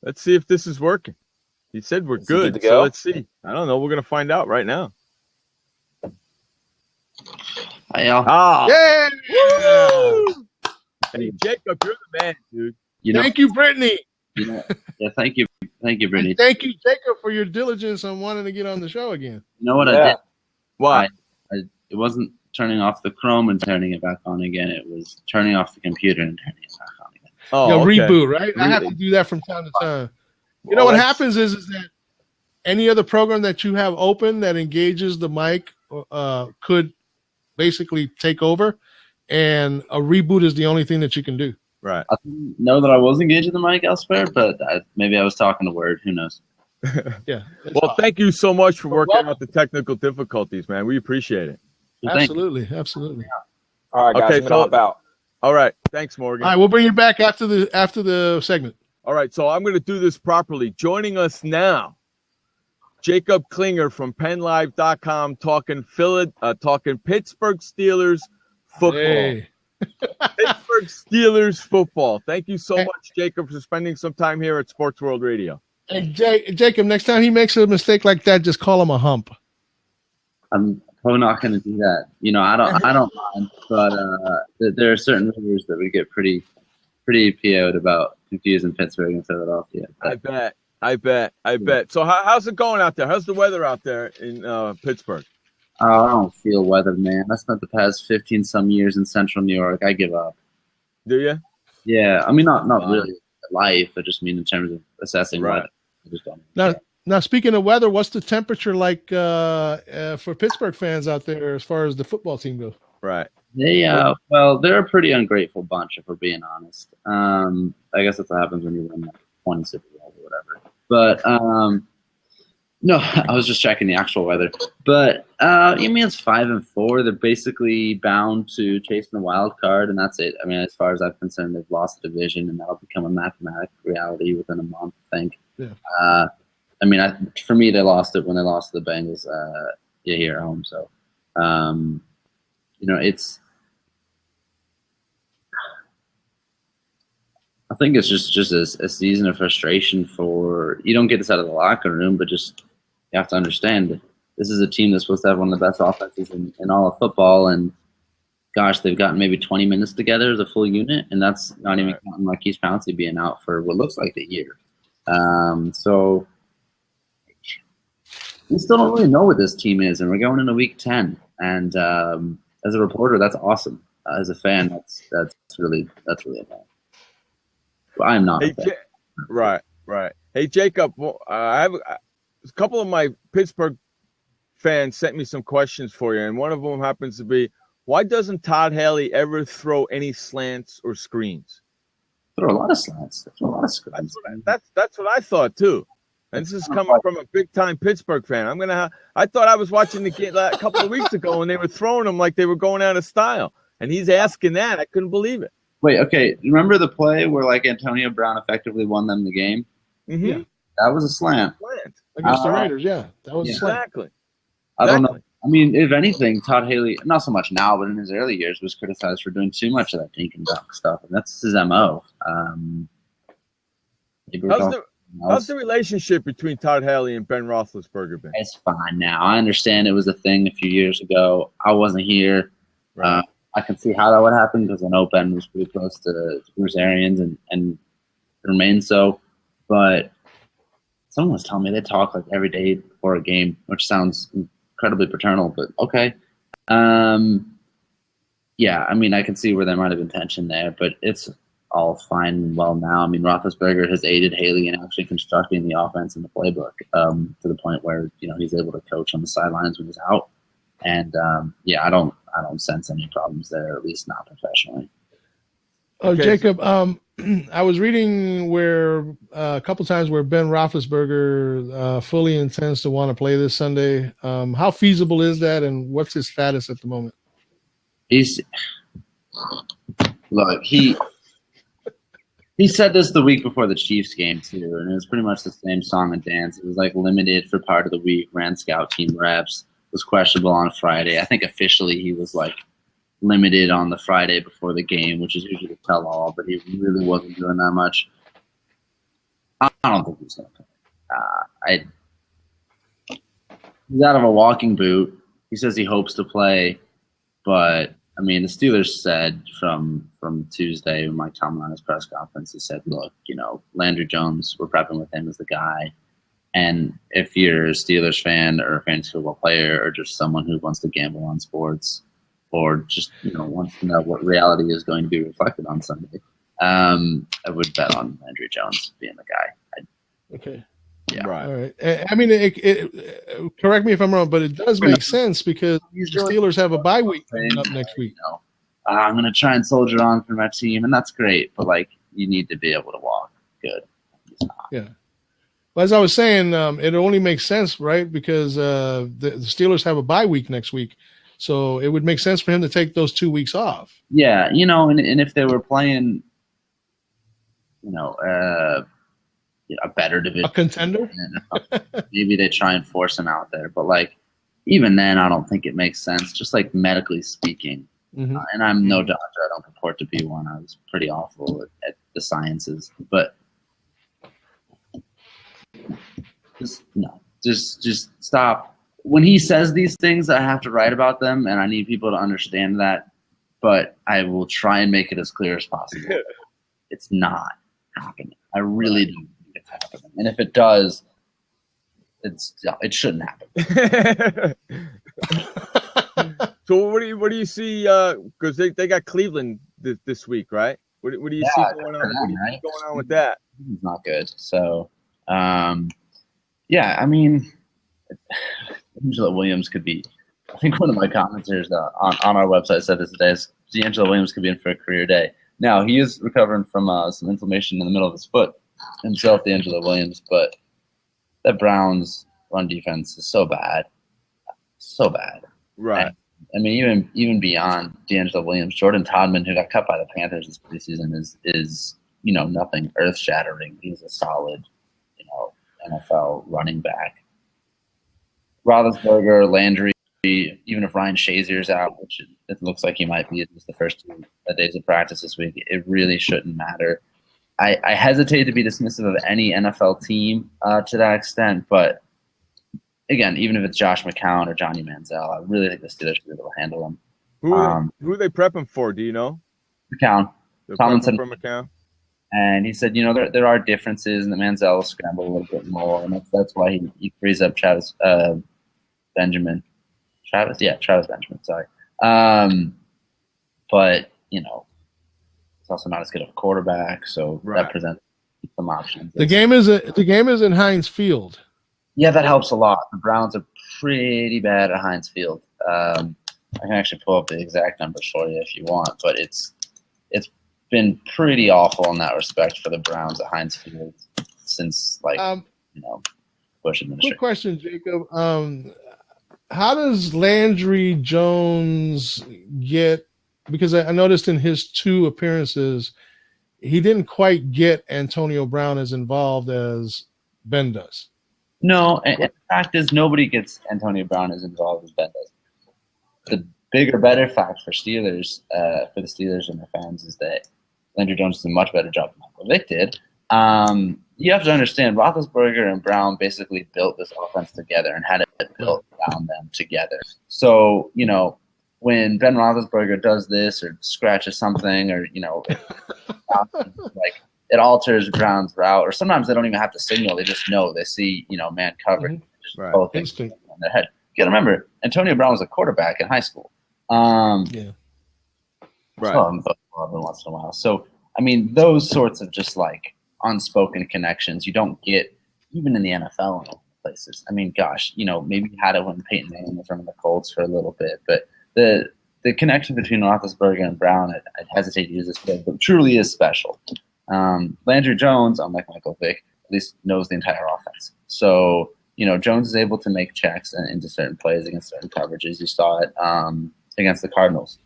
Let's see if this is working. He said we're good, so let's see. I don't know. We're going to find out right now. Hi, y'all. Yeah! Hey, Jacob, you're the man, dude. Thank you, Brittany. Yeah, thank you, Brittany. And thank you, Jacob, for your diligence on wanting to get on the show again. You know what I did? Why? It wasn't turning off the Chrome and turning it back on again. It was turning off the computer and turning it back on again. Oh, reboot, right? I have to do that from time to time. You know what happens is that any other program that you have open that engages the mic could basically take over, and a reboot is the only thing that you can do. Right. I didn't know that I was engaging the mic elsewhere, but maybe I was talking to Word. Who knows? Yeah. Well, thank you so much for working out the technical difficulties, man. We appreciate it. Absolutely. All right, guys. I'm gonna hop out. All right. Thanks, Morgan. All right, we'll bring you back after the segment. All right, so I'm going to do this properly. Joining us now, Jacob Klinger from PennLive.com talking Pittsburgh Steelers football. Hey. Pittsburgh Steelers football. Thank you so much, Jacob, for spending some time here at Sports World Radio. And Jacob, next time he makes a mistake like that, just call him a hump. I'm probably not going to do that. I don't mind, but there are certain rumors that we get pretty PO'd about confusing Pittsburgh and Philadelphia. I bet. So how's it going out there? How's the weather out there in Pittsburgh? I don't feel weather, man. I spent the past 15-some years in central New York. I give up. Do you? Yeah. I mean, not really life. I just mean in terms of assessing weather. I just don't. Now, speaking of weather, what's the temperature like for Pittsburgh fans out there as far as the football team goes? Right. They're a pretty ungrateful bunch, if we're being honest. I guess that's what happens when you win like 20 Super Bowls or whatever. But no, I was just checking the actual weather. But it's 5-4. They're basically bound to chasing the wild card, and that's it. I mean, as far as I'm concerned, they've lost the division, and that'll become a mathematic reality within a month, I think. Yeah. For me, they lost it when they lost to the Bengals here at home. So, it's. I think it's just a season of frustration for. You don't get this out of the locker room, but just you have to understand that this is a team that's supposed to have one of the best offenses in all of football, and gosh, they've gotten maybe 20 minutes together as a full unit, and that's not even counting Marquise Pouncey being out for what looks like a year. So. We still don't really know what this team is, and we're going into week 10. And as a reporter, that's awesome. As a fan, that's really annoying. But I'm not. Right. Hey, Jacob, I have a couple of my Pittsburgh fans sent me some questions for you, and one of them happens to be, why doesn't Todd Haley ever throw any slants or screens? Throw a lot of slants. Throw a lot of screens. That's what I thought too. And this is coming from a big-time Pittsburgh fan. I thought I was watching the game a couple of weeks ago, and they were throwing them like they were going out of style. And he's asking that. I couldn't believe it. Wait, okay. Remember the play where Antonio Brown effectively won them the game? Mm-hmm. Yeah. That was a slant. Against the Raiders, yeah. That was a slant. Exactly. I don't know. I mean, if anything, Todd Haley, not so much now, but in his early years, was criticized for doing too much of that dink and dunk stuff, and that's his MO. How's the relationship between Todd Haley and Ben Roethlisberger been? It's fine now. I understand it was a thing a few years ago. I wasn't here. Right. I can see how that would happen because I know Ben was pretty close to Bruce Arians and remains so. But someone was telling me they talk like every day before a game, which sounds incredibly paternal, but okay. Yeah, I mean, I can see where there might have been tension there, but it's all fine and well now. I mean, Roethlisberger has aided Haley in actually constructing the offense in the playbook to the point where, you know, he's able to coach on the sidelines when he's out. And yeah, I don't sense any problems there, at least not professionally. Oh, okay. Jacob, I was reading where a couple times where Ben Roethlisberger fully intends to want to play this Sunday. How feasible is that, and what's his status at the moment? He said this the week before the Chiefs game too, and it was pretty much the same song and dance. It was like limited for part of the week, ran scout team reps, was questionable on Friday. I think officially he was like limited on the Friday before the game, which is usually the tell-all, but he really wasn't doing that much. I don't think he's going to play. He's out of a walking boot. He says he hopes to play, but I mean, the Steelers said from Tuesday when Mike Tomlin on his press conference, he said, look, you know, Landry Jones, we're prepping with him as the guy. And if you're a Steelers fan or a fantasy football player or just someone who wants to gamble on sports or just, you know, wants to know what reality is going to be reflected on Sunday, I would bet on Landry Jones being the guy. Okay. Yeah. Right. All right. I mean, correct me if I'm wrong, but it does make sense because the Steelers have a bye week coming up next week. You know, I'm going to try and soldier on for my team, and that's great. But, like, you need to be able to walk good. Yeah. Well, as I was saying, it only makes sense, right? Because the Steelers have a bye week next week. So it would make sense for him to take those 2 weeks off. Yeah, you know, and if they were playing, you know, a better division, a contender, maybe they try and force him out there. But like, even then, I don't think it makes sense. Just like medically speaking, and I'm no doctor. I don't purport to be one. I was pretty awful at the sciences, but just stop. When he says these things, I have to write about them, and I need people to understand that. But I will try and make it as clear as possible. It's not happening. I really don't. Happening. And if it does, it shouldn't happen. So what do you see? Because they got Cleveland this week, right? What do you see going on? What do you see going on with that? It's not good. So, yeah, I mean, D'Angelo Williams could be. I think one of my commenters on our website said this today. D'Angelo Williams could be in for a career day. Now he is recovering from some inflammation in the middle of his foot. Himself, D'Angelo Williams, but that Browns run defense is so bad. Right. And, I mean, even beyond D'Angelo Williams, Jordan Todman, who got cut by the Panthers this preseason, is you know, nothing earth shattering. He's a solid, you know, NFL running back. Roethlisberger, Landry, even if Ryan Shazier's out, which it looks like he might be at least the first 2 days of practice this week, it really shouldn't matter. I hesitate to be dismissive of any NFL team to that extent, but again, even if it's Josh McCown or Johnny Manziel, I really think the Steelers should be able to handle them. Who are they prepping for? Do you know? McCown. They're prepping for McCown. And he said, you know, there are differences, and the Manziel will scramble a little bit more, and that's why he frees up Travis Benjamin. Travis Benjamin, sorry. But, you know, it's also not as good of a quarterback, so that presents some options. The game is in Heinz Field. Yeah, that helps a lot. The Browns are pretty bad at Heinz Field. I can actually pull up the exact numbers for you if you want, but it's been pretty awful in that respect for the Browns at Heinz Field since you know, Bush administration. Quick question, Jacob. How does Landry Jones get? Because I noticed in his 2 appearances, he didn't quite get Antonio Brown as involved as Ben does. No, and the fact is nobody gets Antonio Brown as involved as Ben does. The bigger, better fact for the Steelers and their fans is that Landry Jones did a much better job than Michael Vick did. You have to understand, Roethlisberger and Brown basically built this offense together and had it built around them together. So, when Ben Roethlisberger does this or scratches something or, like it alters Brown's route, or sometimes they don't even have to signal. They just know. They see, man covered. Right. Both things in their head. You got to remember, Antonio Brown was a quarterback in high school. Right. So, every once in a while. So, those sorts of just like unspoken connections you don't get even in the NFL in places. Gosh, maybe you had it when Peyton Manning was running the Colts for a little bit, but the connection between Roethlisberger and Brown, I hesitate to use this word, but truly is special. Landry Jones, unlike Michael Vick, at least knows the entire offense. So, Jones is able to make checks into certain plays against certain coverages. You saw it against the Cardinals.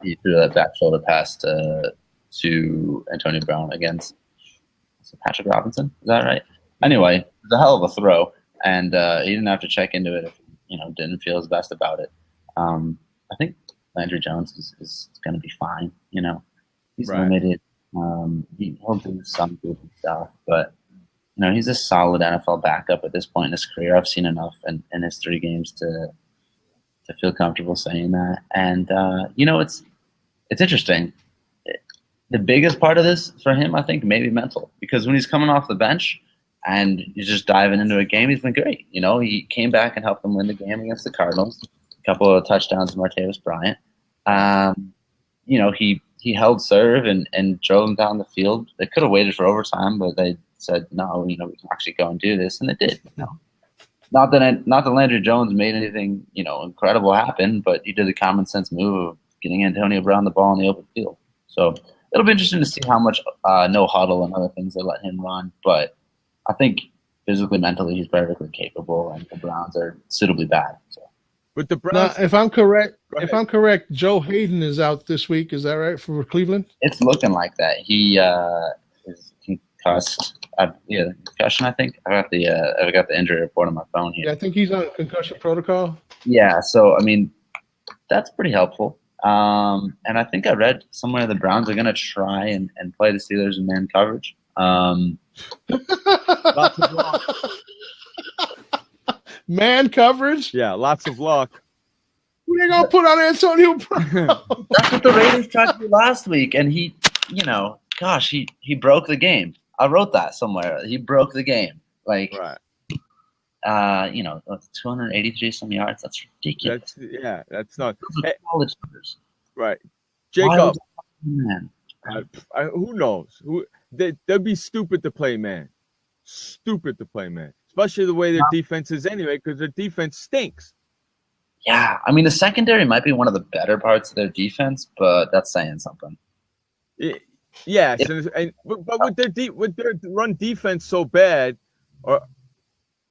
He threw that back shoulder pass to Antonio Brown against Patrick Robinson. Is that right? Anyway, it was a hell of a throw, and he didn't have to check into it if didn't feel his best about it. I think Landry Jones is going to be fine. He's limited. He'll do some good stuff, but he's a solid NFL backup at this point in his career. I've seen enough in his 3 games to feel comfortable saying that. And it's interesting. The biggest part of this for him, I think, maybe mental, because when he's coming off the bench and he's just diving into a game, he's been great. He came back and helped them win the game against the Cardinals. A couple of touchdowns to Martavis Bryant. He held serve and drove them down the field. They could have waited for overtime, but they said, no, we can actually go and do this, and they did. Not that Landry Jones made anything, incredible happen, but he did the common sense move of getting Antonio Brown the ball in the open field. So it'll be interesting to see how much no huddle and other things they let him run. But I think physically, mentally, he's perfectly capable, and the Browns are suitably bad. So. But the Browns, now, if I'm correct, Joe Hayden is out this week. Is that right for Cleveland? It's looking like that. He is concussed. Concussion. I think I've got the injury report on my phone here. Yeah, I think he's on concussion protocol. Yeah, so that's pretty helpful. And I think I read somewhere the Browns are going to try and play the Steelers in man coverage. Lots of luck. Man coverage? Yeah, lots of luck. Who they gonna put on Antonio Brown? That's what the Raiders tried to do last week, and he broke the game. I wrote that somewhere. He broke the game. 283 some yards. That's ridiculous. That's not college numbers. Right. Jacob, man. who knows? They'd be stupid to play man. Stupid to play man. Especially the way their defense is anyway, because their defense stinks. Yeah, the secondary might be one of the better parts of their defense, but that's saying something. Yes, but with their run defense so bad, are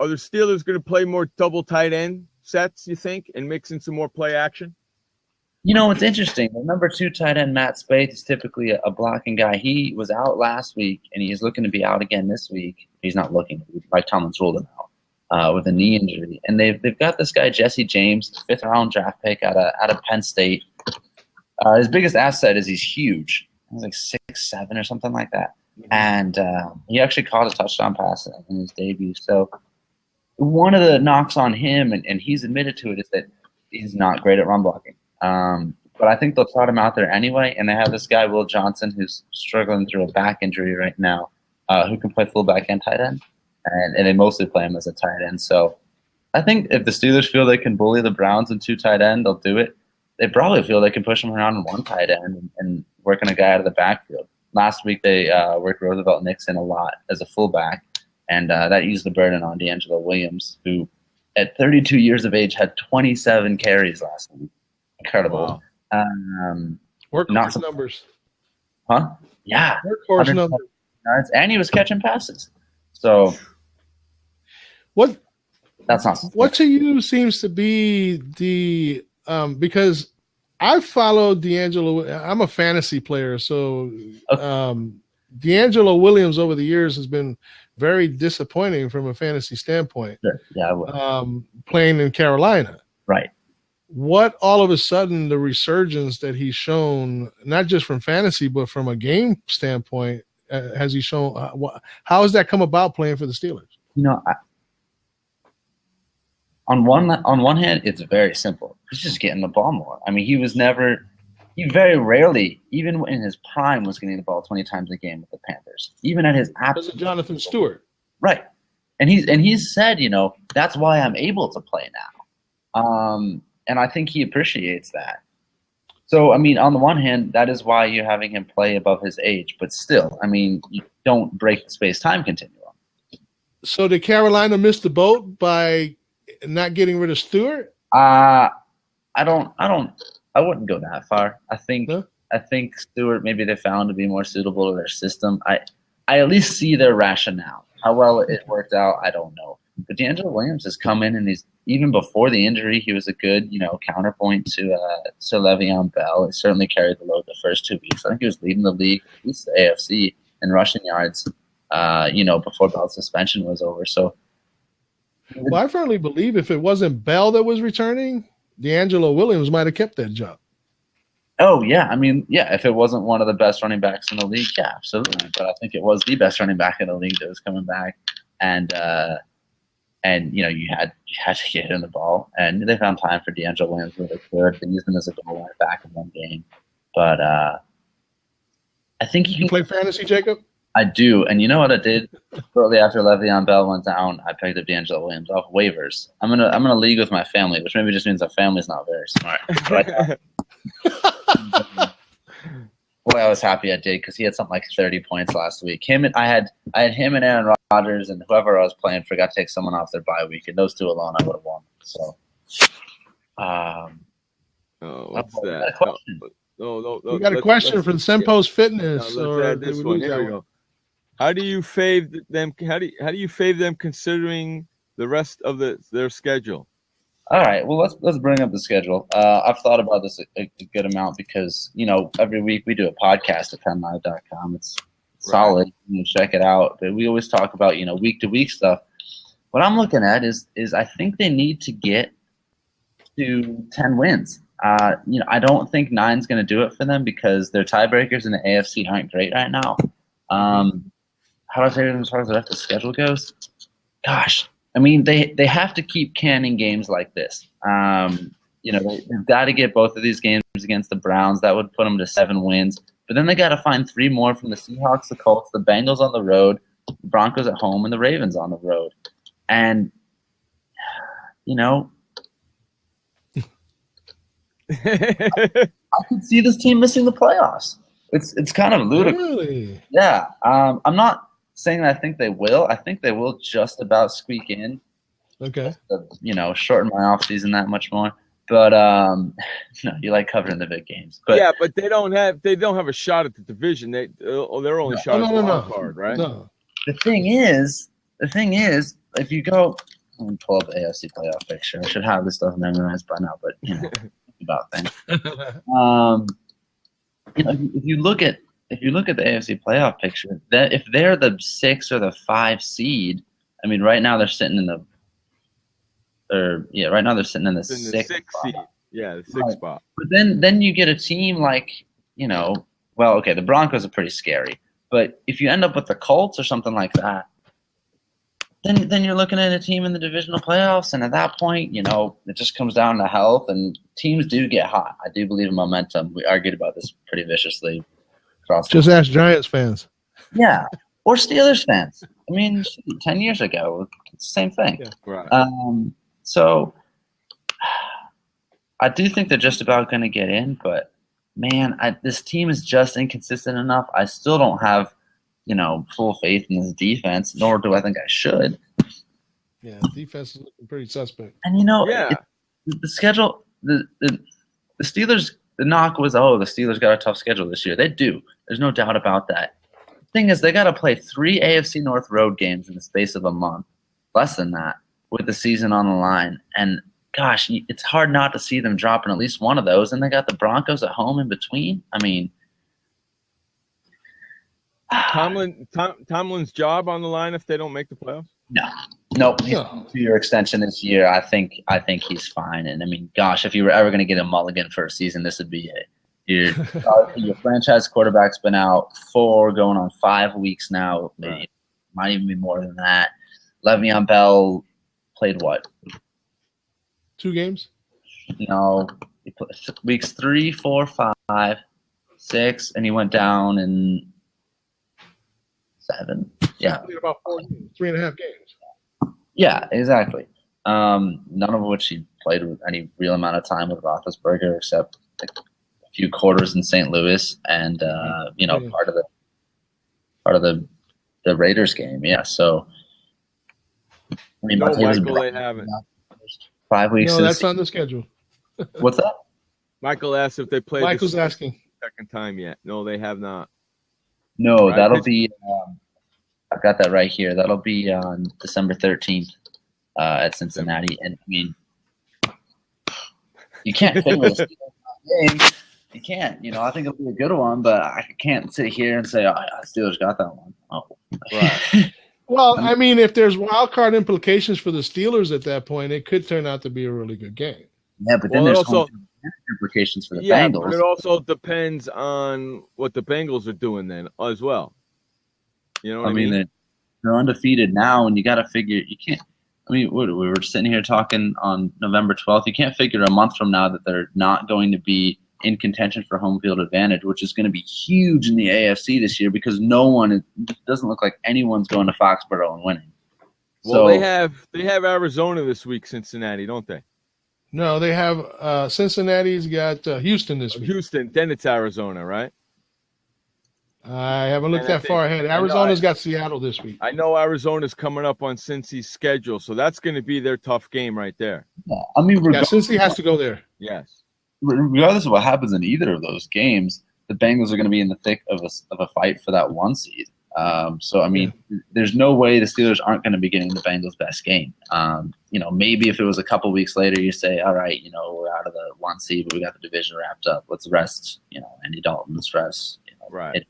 the Steelers going to play more double tight end sets, you think, and mix in some more play action? It's interesting. The number 2 tight end, Matt Spaeth, is typically a blocking guy. He was out last week, and he is looking to be out again this week. He's not looking. Mike Tomlin's ruled him out with a knee injury. And they've got this guy, Jesse James, 5th-round draft pick out of Penn State. His biggest asset is he's huge. He's like 6'7" or something like that. And he actually caught a touchdown pass in his debut. So one of the knocks on him, and he's admitted to it, is that he's not great at run blocking. But I think they'll trot him out there anyway. And they have this guy, Will Johnson, who's struggling through a back injury right now, who can play fullback and tight end. And they mostly play him as a tight end. So I think if the Steelers feel they can bully the Browns in 2 tight end, they'll do it. They probably feel they can push them around in 1 tight end and working a guy out of the backfield. Last week they worked Roosevelt Nixon a lot as a fullback, and that eased the burden on D'Angelo Williams, who at 32 years of age had 27 carries last week. Incredible. Wow. Workhorse numbers. Huh? Yeah. Workhorse numbers. Yards, and he was catching passes. So that's not what to you seems to be the because I followed D'Angelo. I'm a fantasy player, so D'Angelo Williams over the years has been very disappointing from a fantasy standpoint. Sure. Yeah, playing in Carolina. Right. What all of a sudden the resurgence that he's shown, not just from fantasy but from a game standpoint, has he shown? How has that come about playing for the Steelers? On one hand, it's very simple. He's just getting the ball more. I mean, he very rarely, even in his prime, was getting the ball 20 times a game with the Panthers. Even at his absolute. Because of Jonathan Stewart. Right. And he's said, that's why I'm able to play now. And I think he appreciates that. So, I mean, on the one hand, that is why you're having him play above his age. But still, I mean, you don't break the space-time continuum. So did Carolina miss the boat by not getting rid of Stewart? I wouldn't go that far. I think Stewart maybe they found to be more suitable to their system. I at least see their rationale. How well it worked out, I don't know. But D'Angelo Williams has come in, and even before the injury, he was a good, counterpoint to Le'Veon Bell. He certainly carried the load the first 2 weeks. I think he was leading the league, at least the AFC, in rushing yards, before Bell's suspension was over. So, well, I firmly believe if it wasn't Bell that was returning, D'Angelo Williams might have kept that job. Oh, yeah. I mean, yeah, if it wasn't one of the best running backs in the league, yeah, absolutely. But I think it was the best running back in the league that was coming back. And you had to get him the ball. And they found time for D'Angelo Williams really good. They used him as a goal line back in one game. But I think you play fantasy, Jacob? I do. And you know what I did? Shortly after Le'Veon Bell went down, I picked up D'Angelo Williams off waivers. I'm gonna league with my family, which maybe just means our family's not very smart. Boy, I was happy I did because he had something like 30 points last week. I had him and Aaron Rodgers, and whoever I was playing forgot to take someone off their bye week, and those two alone I would have won. So, what's that? No, we got a question from Sempo's Fitness. Let's add this one. Here we go. How do you fave them? How do you fave them considering the rest of their schedule? All right. Well, let's bring up the schedule. I've thought about this a good amount because every week we do a podcast at PennLive.com. It's solid. Check it out. But we always talk about week to week stuff. What I'm looking at is I think they need to get to 10 wins. I don't think 9's going to do it for them because their tiebreakers in the AFC aren't great right now. How do I say it as far as the rest of the schedule goes? Gosh. I mean, they have to keep canning games like this. They've got to get both of these games against the Browns. That would put them to 7 wins. But then they got to find 3 more from the Seahawks, the Colts, the Bengals on the road, the Broncos at home, and the Ravens on the road. And, I could see this team missing the playoffs. It's kind of ludicrous. Really? Yeah. I'm not saying that I think they will. I think they will just about squeak in. Okay. Shorten my off season that much more. But you like covering the big games. But yeah, but they don't have a shot at the division. They're only shot at the wild card, right? No. The thing is, if you go, let me pull up the AFC playoff picture. I should have this stuff memorized by now, but about things. If you look at the AFC playoff picture, that if they're the 6 or the 5 seed, I mean, right now they're sitting in the 6th seed. Yeah, the 6th spot. But then you get a team like, the Broncos are pretty scary. But if you end up with the Colts or something like that, then you're looking at a team in the divisional playoffs, and at that point, it just comes down to health, and teams do get hot. I do believe in momentum. We argued about this pretty viciously. Just ask Giants fans. Yeah, or Steelers fans. I mean, 10 years ago, it's the same thing. Yeah, right. So I do think they're just about going to get in, but, man, this team is just inconsistent enough. I still don't have full faith in this defense, nor do I think I should. Yeah, defense is looking pretty suspect. And the schedule, the Steelers, the knock was, the Steelers got a tough schedule this year. They do. There's no doubt about that. The thing is, they got to play 3 AFC North road games in the space of a month, less than that, with the season on the line. And gosh, it's hard not to see them dropping at least one of those. And they got the Broncos at home in between. I mean, Tomlin's job on the line if they don't make the playoffs? No. He's on a 2-year extension this year. I think he's fine. And I mean, gosh, if you were ever going to get a mulligan for a season, this would be it. Your franchise quarterback's been out 4 going on 5 weeks now. Right. Might even be more than that. Le'Veon Bell played what? 2 games? No, he played weeks 3, 4, 5, 6, and he went down in 7. Yeah, about 4 games, 3.5 games. Yeah, exactly. None of which he played with any real amount of time with Roethlisberger, except a few quarters in St. Louis, and part of the Raiders game. Yeah, so I mean, Michael, they haven't. 5 weeks. No, that's on the schedule. What's that? Michael asked if they played. Michael's asking. Second time yet? No, they have not. No, right? That'll be. I've got that right here. That'll be on December 13th at Cincinnati. And I mean, you can't pick with a game. You can't. I think it'll be a good one, but I can't sit here and say, "Oh, Steelers got that one." Oh, right. Well, I mean, if there's wild card implications for the Steelers at that point, it could turn out to be a really good game. Yeah, but then there's also implications for the Bengals. But it also depends on what the Bengals are doing then as well. You know what I mean? They're undefeated now, and you got to figure you can't. I mean, we were sitting here talking on November 12th. You can't figure a month from now that they're not going to be in contention for home field advantage, which is going to be huge in the AFC this year because it doesn't look like anyone's going to Foxborough and winning. Well, they have Arizona this week, Cincinnati, don't they? No, they have Cincinnati's got Houston this week. Houston, then it's Arizona, right? I haven't looked that far ahead. Arizona's got Seattle this week. I know Arizona's coming up on Cincy's schedule, so that's going to be their tough game right there. Yeah, I mean, Cincy has to go there. Yes. Regardless of what happens in either of those games, the Bengals are going to be in the thick of a fight for that 1 seed. So, I mean, there's no way the Steelers aren't going to be getting the Bengals' best game. Maybe if it was a couple weeks later, you say, all right, we're out of the 1 seed, but we got the division wrapped up. Let's rest, Andy Dalton, stress. Right.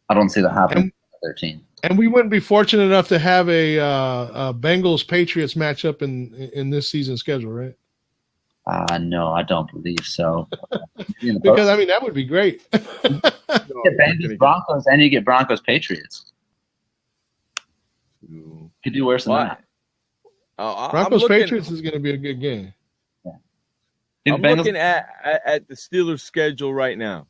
I don't see that happening at 13. And we wouldn't be fortunate enough to have a Bengals-Patriots matchup in this season's schedule, right? No, I don't believe so. Because, I mean, that would be great. You get Bengals, Broncos, and you get Broncos, Patriots. Could do worse than that. Broncos, Patriots is going to be a good game. Yeah. I'm looking at the Steelers' schedule right now.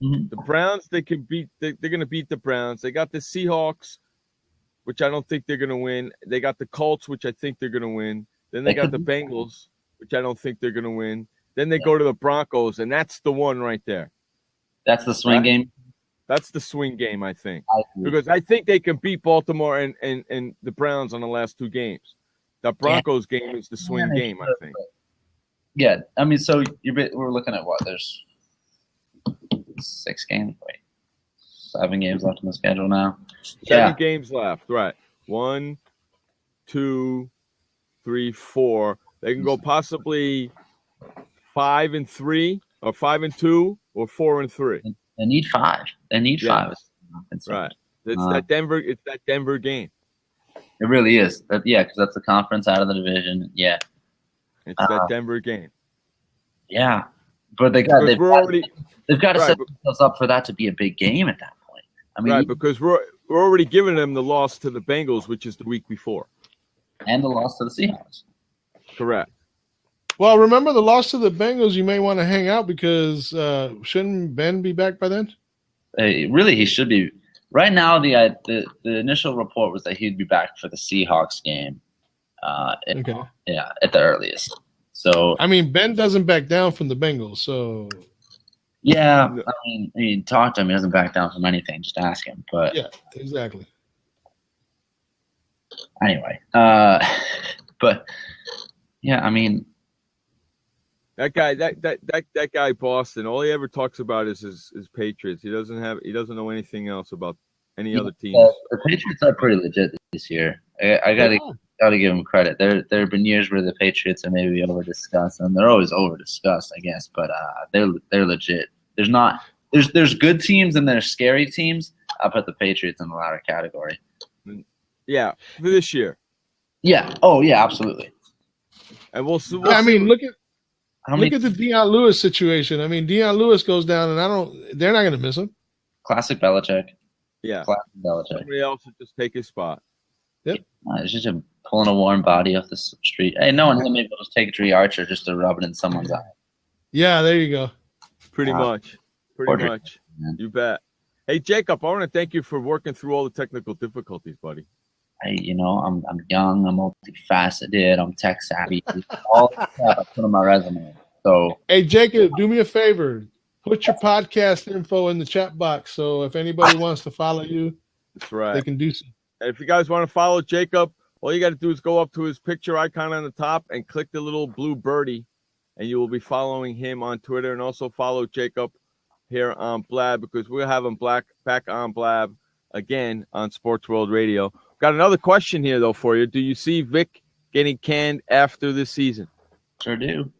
Mm-hmm. The Browns, they can beat. They're going to beat the Browns. They got the Seahawks, which I don't think they're going to win. They got the Colts, which I think they're going to win. Then they got the Bengals, which I don't think they're going to win. Then they go to the Broncos, and that's the one right there. That's the swing game? That's the swing game, I think. Because I think they can beat Baltimore and the Browns on the last 2 games. The Broncos game is the swing game, I think. Yeah, I mean, so we're looking at what? There's 6 games? Wait. 7 games left on the schedule now. 7 games left, right. 1, 2, 3, 4. They can go possibly 5-3 or 5-2 or 4-3. They need 5. They need 5. Right. It's that Denver game. It really is. Because that's the conference out of the division. Yeah. It's that Denver game. Yeah. But they've got to set themselves up for that to be a big game at that point. I mean, because we're already giving them the loss to the Bengals, which is the week before. And the loss to the Seahawks. Correct. Well, remember the loss to the Bengals, you may want to hang out because shouldn't Ben be back by then? Really, he should be. Right now, the initial report was that he'd be back for the Seahawks game. At the earliest. So I mean, Ben doesn't back down from the Bengals, so yeah. I mean, talk to him. He doesn't back down from anything. Just ask him. But yeah, exactly. Anyway, but yeah, I mean, that guy Boston. All he ever talks about is his Patriots. He doesn't know anything else about any other teams. The Patriots are pretty legit this year. I gotta give them credit. There have been years where the Patriots are maybe over-discussed, and they're always over-discussed, I guess. But they're legit. There's good teams and there's scary teams. I put the Patriots in the latter category. Yeah, for this year. Yeah. Oh, yeah, absolutely. And we'll see. I mean, look at the Deion Lewis situation. I mean, Deion Lewis goes down, and they're not going to miss him. Classic Belichick. Yeah. Classic Belichick. Somebody else would just take his spot. Yep. It's just pulling a warm body off the street. Hey, no one maybe will just take Dre Archer just to rub it in someone's eye. Yeah, there you go. Pretty much. You bet. Hey, Jacob, I want to thank you for working through all the technical difficulties, buddy. Hey, I'm young, I'm multifaceted, I'm tech savvy. All that stuff I put on my resume. So, hey, Jacob, do me a favor. Put your podcast info in the chat box, so if anybody wants to follow you, that's right, they can do so. And if you guys want to follow Jacob, all you got to do is go up to his picture icon on the top and click the little blue birdie, and you will be following him on Twitter. And also follow Jacob here on Blab, because we'll have him back on Blab again on Sports World Radio. Got another question here, though, for you. Do you see Vic getting canned after this season? Sure do.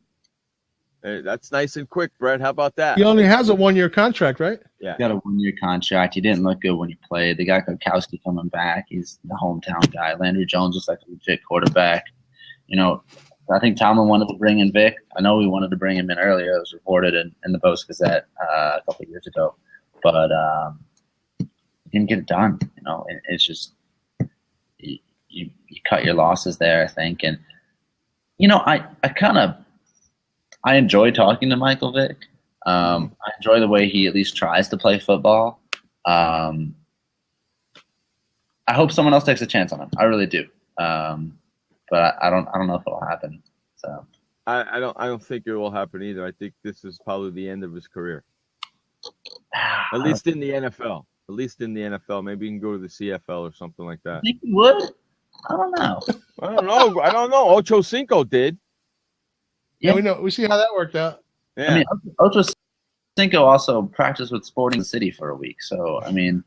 Hey, that's nice and quick, Brett. How about that? He only has a 1-year contract, right? Yeah. He got a 1-year contract. He didn't look good when he played. They got Gokowski coming back. He's the hometown guy. Landry Jones is like a legit quarterback. I think Tomlin wanted to bring in Vic. I know we wanted to bring him in earlier. It was reported in the Post-Gazette a couple of years ago. But he didn't get it done. It's just you cut your losses there, I think. And, I enjoy talking to Michael Vick. I enjoy the way he at least tries to play football. I hope someone else takes a chance on him. I really do. But I don't know if it'll happen. So I don't think it will happen either. I think this is probably the end of his career. At least in the NFL. Maybe he can go to the CFL or something like that. I think he would. I don't know. I don't know. Ocho Cinco did. Yeah, we know. We see how that worked out. Yeah. I mean, Ocho Cinco also practiced with Sporting City for a week. So, I mean,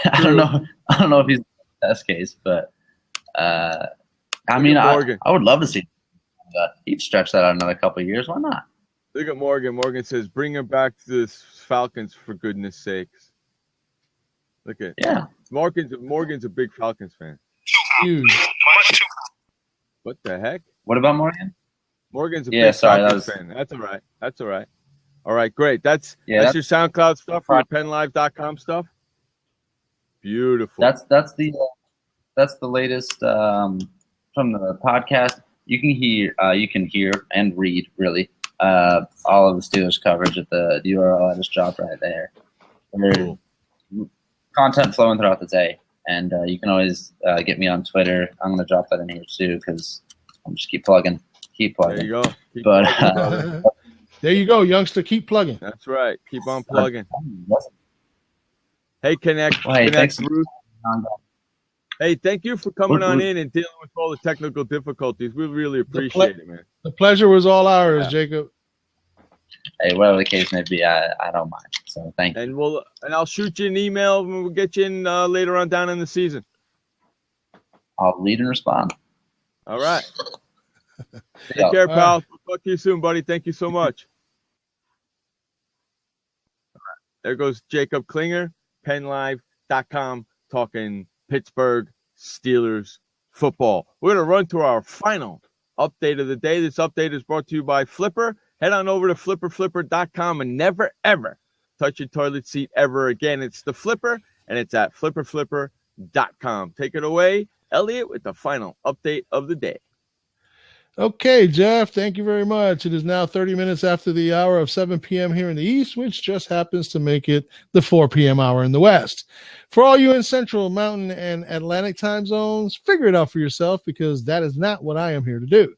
I don't know if he's the best case, but I would love to see that. He'd stretch that out another couple of years. Why not? Look at Morgan. Morgan says, bring him back to the Falcons for goodness sakes. Look at Morgan's a big Falcons fan. Huge. What the heck? What about Morgan? Morgan's a big Falcons fan. That's all right. All right, great. That's your SoundCloud stuff, your PennLive.com stuff. Beautiful. That's the latest from the podcast. You can hear and read really all of the Steelers coverage at the URL I just dropped right there. Cool. Content flowing throughout the day, and you can always get me on Twitter. I'm going to drop that in here too because I'm just keep plugging. There you go. There you go, youngster. Keep plugging. That's right. Keep on plugging. Hey, Connect Bruce. Hey, thank you for coming on in and dealing with all the technical difficulties. We really appreciate it, man. The pleasure was all ours, Jacob. Hey, whatever the case may be, I don't mind. So thank you. And I'll shoot you an email and we'll get you in later on down in the season. I'll read and respond. All right. Take care, pal. Talk to you soon, buddy. Thank you so much. All right. There goes Jacob Klinger, PennLive.com, talking Pittsburgh Steelers football. We're going to run to our final update of the day. This update is brought to you by Flipper. Head on over to flipperflipper.com and never, ever touch your toilet seat ever again. It's the Flipper, and it's at flipperflipper.com. Take it away, Elliot, with the final update of the day. Okay, Jeff, thank you very much. It is now 30 minutes after the hour of 7 p.m. here in the East, which just happens to make it the 4 p.m. hour in the West. For all you in Central, Mountain, and Atlantic time zones, figure it out for yourself because that is not what I am here to do.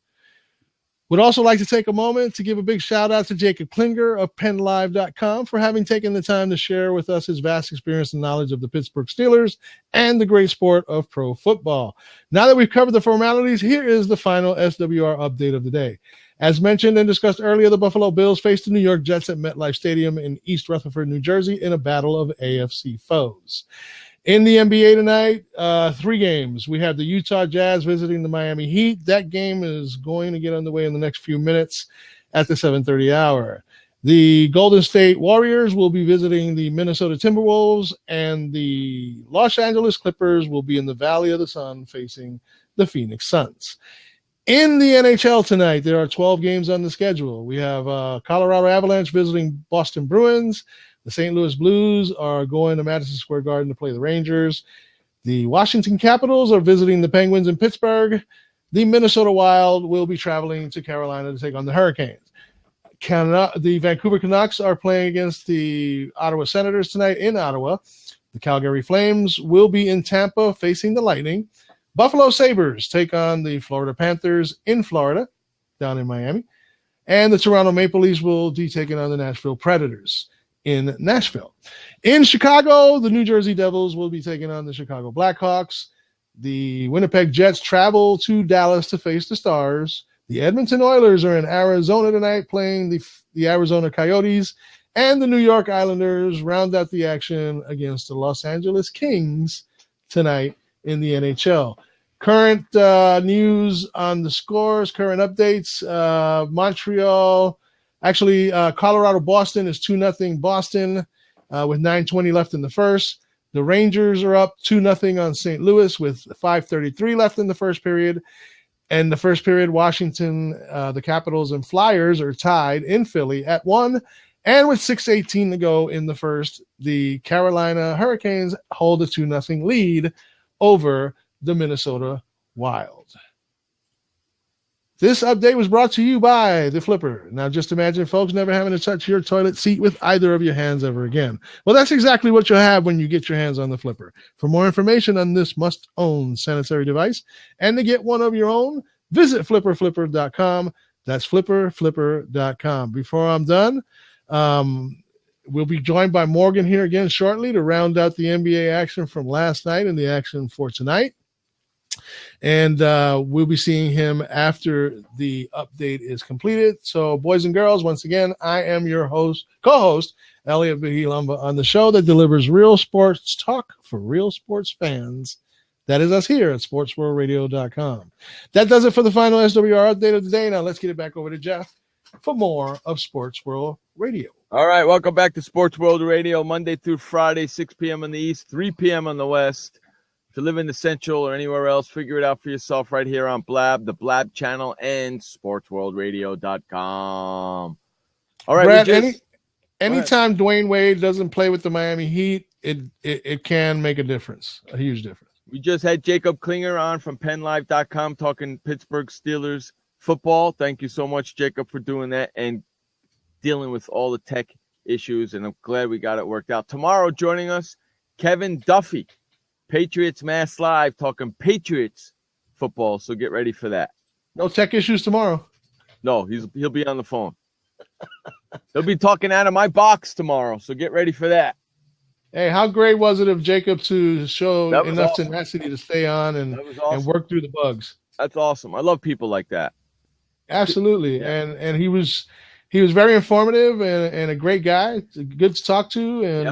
Would also like to take a moment to give a big shout out to Jacob Klinger of PennLive.com for having taken the time to share with us his vast experience and knowledge of the Pittsburgh Steelers and the great sport of pro football. Now that we've covered the formalities, here is the final SWR update of the day. As mentioned and discussed earlier, the Buffalo Bills faced the New York Jets at MetLife Stadium in East Rutherford, New Jersey in a battle of AFC foes. In the NBA tonight, 3 games. We have the Utah Jazz visiting the Miami Heat. That game is going to get underway in the next few minutes at the 7:30 hour. The Golden State Warriors will be visiting the Minnesota Timberwolves, and the Los Angeles Clippers will be in the Valley of the Sun facing the Phoenix Suns. In the NHL tonight, there are 12 games on the schedule. We have Colorado Avalanche visiting Boston Bruins. The St. Louis Blues are going to Madison Square Garden to play the Rangers. The Washington Capitals are visiting the Penguins in Pittsburgh. The Minnesota Wild will be traveling to Carolina to take on the Hurricanes. The Vancouver Canucks are playing against the Ottawa Senators tonight in Ottawa. The Calgary Flames will be in Tampa facing the Lightning. Buffalo Sabres take on the Florida Panthers in Florida, down in Miami. And the Toronto Maple Leafs will be taking on the Nashville Predators in Nashville. In Chicago, the New Jersey Devils will be taking on the Chicago Blackhawks. The Winnipeg Jets travel to Dallas to face the Stars. The Edmonton Oilers are in Arizona tonight playing the Arizona Coyotes. And the New York Islanders round out the action against the Los Angeles Kings tonight in the NHL. Current news on the scores, current updates. Colorado-Boston is 2-0 Boston with 9:20 left in the first. The Rangers are up 2-0 on St. Louis with 5:33 left in the first period. And the first period, Washington, the Capitals, and Flyers are tied in Philly at 1. And with 6:18 to go in the first, the Carolina Hurricanes hold a 2-0 lead over the Minnesota Wild. This update was brought to you by The Flipper. Now, just imagine, folks, never having to touch your toilet seat with either of your hands ever again. Well, that's exactly what you'll have when you get your hands on The Flipper. For more information on this must-own sanitary device and to get one of your own, visit flipperflipper.com. That's flipperflipper.com. Before I'm done, we'll be joined by Morgan here again shortly to round out the NBA action from last night and the action for tonight. And we'll be seeing him after the update is completed. So, boys and girls, once again, I am your co-host, Elliot Vigilamba, on the show that delivers real sports talk for real sports fans. That is us here at SportsWorldRadio.com. That does it for the final SWR update of the day. Now let's get it back over to Jeff for more of Sports World Radio. All right, welcome back to Sports World Radio, Monday through Friday, 6 p.m. on the East, 3 p.m. on the West. If you live in the Central or anywhere else, figure it out for yourself right here on Blab, the Blab channel, and SportsWorldRadio.com. All right, Brad, anytime Dwayne Wade doesn't play with the Miami Heat, it can make a difference, a huge difference. We just had Jacob Klinger on from PennLive.com talking Pittsburgh Steelers football. Thank you so much, Jacob, for doing that and dealing with all the tech issues, and I'm glad we got it worked out. Tomorrow, joining us, Kevin Duffy, Patriots Mass Live, talking Patriots football, so get ready for that. No tech issues tomorrow? No, he'll be on the phone. He'll be talking out of my box tomorrow, so get ready for that. Hey, how great was it of Jacob to show enough awesome. Tenacity to stay on and work through the bugs? That's awesome. I love people like that. Absolutely. Yeah. And he was very informative and a great guy, good to talk to, and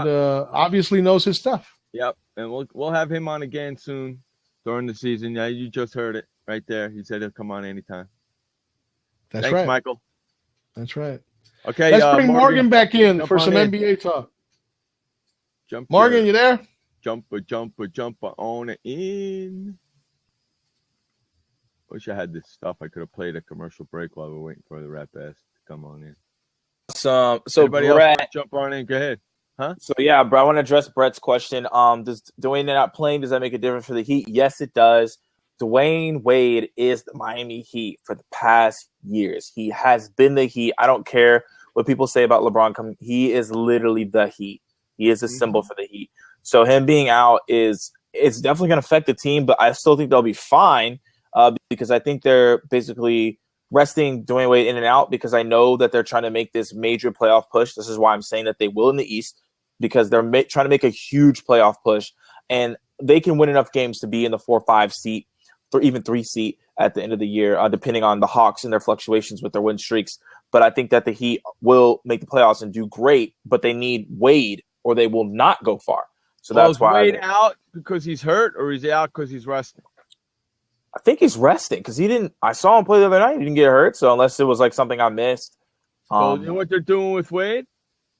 obviously knows his stuff. Yep. And we'll have him on again soon during the season. Yeah, you just heard it right there. He said he'll come on anytime. Thanks right, Michael. That's right. Okay, let's bring Morgan back in for some NBA talk. Morgan, you there? Jumper on it in. Wish I had this stuff. I could have played a commercial break while we're waiting for the rap ass to come on in. So Brett, jump on in. Go ahead. Huh? So yeah, bro, I want to address Brett's question. Does Dwayne not playing, does that make a difference for the Heat? Yes, it does. Dwayne Wade is the Miami Heat for the past years. He has been the Heat. I don't care what people say about LeBron coming. He is literally the Heat. He is a symbol for the Heat. So him being out it's definitely going to affect the team, but I still think they'll be fine because I think they're basically resting Dwayne Wade in and out because I know that they're trying to make this major playoff push. This is why I'm saying that they will in the East because they're trying to make a huge playoff push, and they can win enough games to be in the 4-5 seat or even 3 seat at the end of the year, depending on the Hawks and their fluctuations with their win streaks. But I think that the Heat will make the playoffs and do great, but they need Wade or they will not go far. So that's why. Is Wade out because he's hurt, or is he out because he's resting? I think he's resting because he didn't. I saw him play the other night. He didn't get hurt. So unless it was like something I missed, So you know what they're doing with Wade?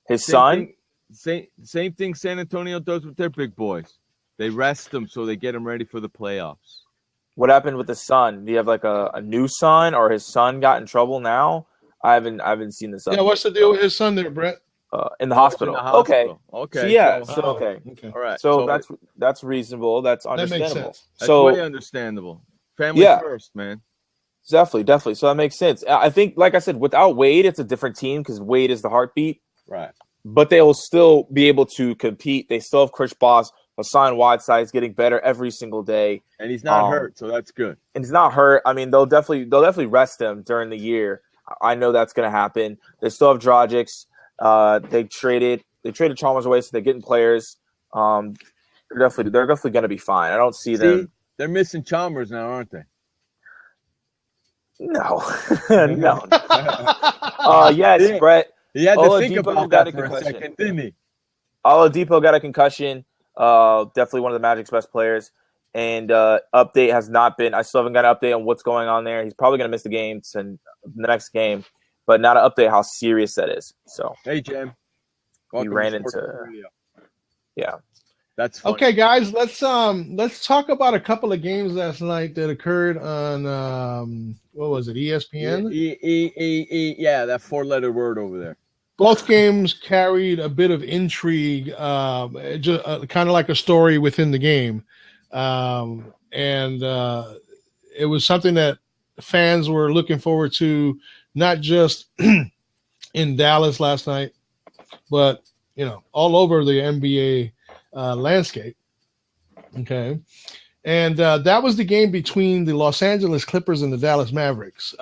His son? Same thing San Antonio does with their big boys. They rest them so they get them ready for the playoffs. What happened with the son? Do you have like a new son, or his son got in trouble now? I haven't seen this. Yeah, what's the deal with his son there, Brett? In the hospital. Okay. Okay. So, yeah. Okay. All right. So that's reasonable. That's understandable. That makes sense. That's way understandable. Family first, man. Definitely. So that makes sense. I think, like I said, without Wade, it's a different team because Wade is the heartbeat. Right. But they will still be able to compete. They still have Chris Bosh. Hassan Whiteside's getting better every single day. And he's not hurt, so that's good. And he's not hurt. I mean, they'll definitely rest him during the year. I know that's going to happen. They still have Dragic. They traded Chalmers away, so they're getting players. They're definitely going to be fine. I don't see them. They're missing Chalmers now, aren't they? No, no. Yes, Brett. He had to think about that for a second, didn't he? Oladipo got a concussion. Definitely one of the Magic's best players. And update has not been. I still haven't got an update on what's going on there. He's probably going to miss the next game, but not an update how serious that is. So hey, Jim, he ran into. Yeah, that's funny. Okay, guys. Let's talk about a couple of games last night that occurred on what was it, ESPN? Yeah, that 4-letter word over there. Both games carried a bit of intrigue, just kind of like a story within the game. And it was something that fans were looking forward to, not just in Dallas last night, but, all over the NBA landscape. Okay. And that was the game between the Los Angeles Clippers and the Dallas Mavericks.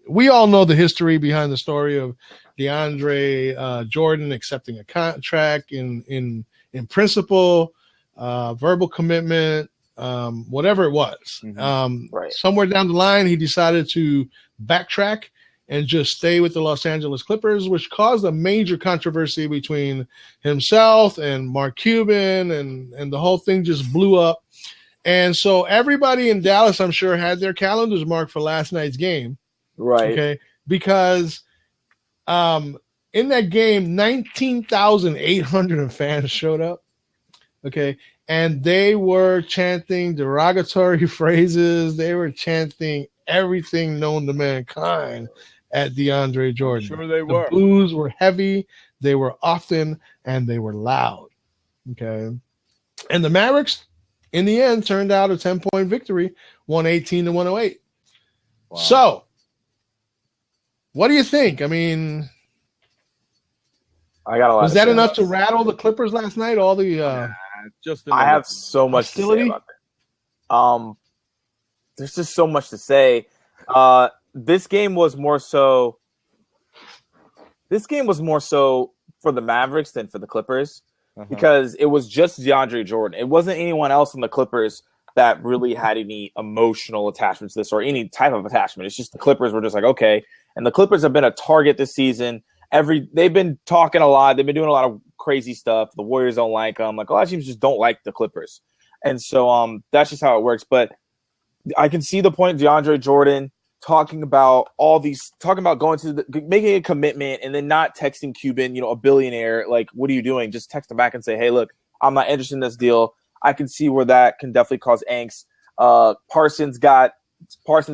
We all know the history behind the story of DeAndre Jordan accepting a contract in principle, verbal commitment, whatever it was. Right. Somewhere down the line, he decided to backtrack and just stay with the Los Angeles Clippers, which caused a major controversy between himself and Mark Cuban, and the whole thing just blew up. And so everybody in Dallas, I'm sure, had their calendars marked for last night's game. Right. Okay. Because in that game, 19,800 fans showed up. Okay. And they were chanting derogatory phrases. They were chanting everything known to mankind at DeAndre Jordan. Sure they were. The boos were heavy. They were often, and they were loud. Okay. And the Mavericks, in the end, turned out a 10-point victory, 118-108. Wow. So, what do you think? I mean, I got a lot. Was that enough to rattle the Clippers last night? All the I have so much hostility to say about it. There's just so much to say. This game was more so for the Mavericks than for the Clippers, because it was just DeAndre Jordan. It wasn't anyone else in the Clippers that really had any emotional attachment to this or any type of attachment. It's just the Clippers were just like, okay. And the Clippers have been a target this season. They've been talking a lot. They've been doing a lot of crazy stuff. The Warriors don't like them. Like, a lot of teams just don't like the Clippers. And so that's just how it works. But I can see the point of DeAndre Jordan talking about going to making a commitment and then not texting Cuban, a billionaire. Like, what are you doing? Just text him back and say, hey, look, I'm not interested in this deal. I can see where that can definitely cause angst. Parsons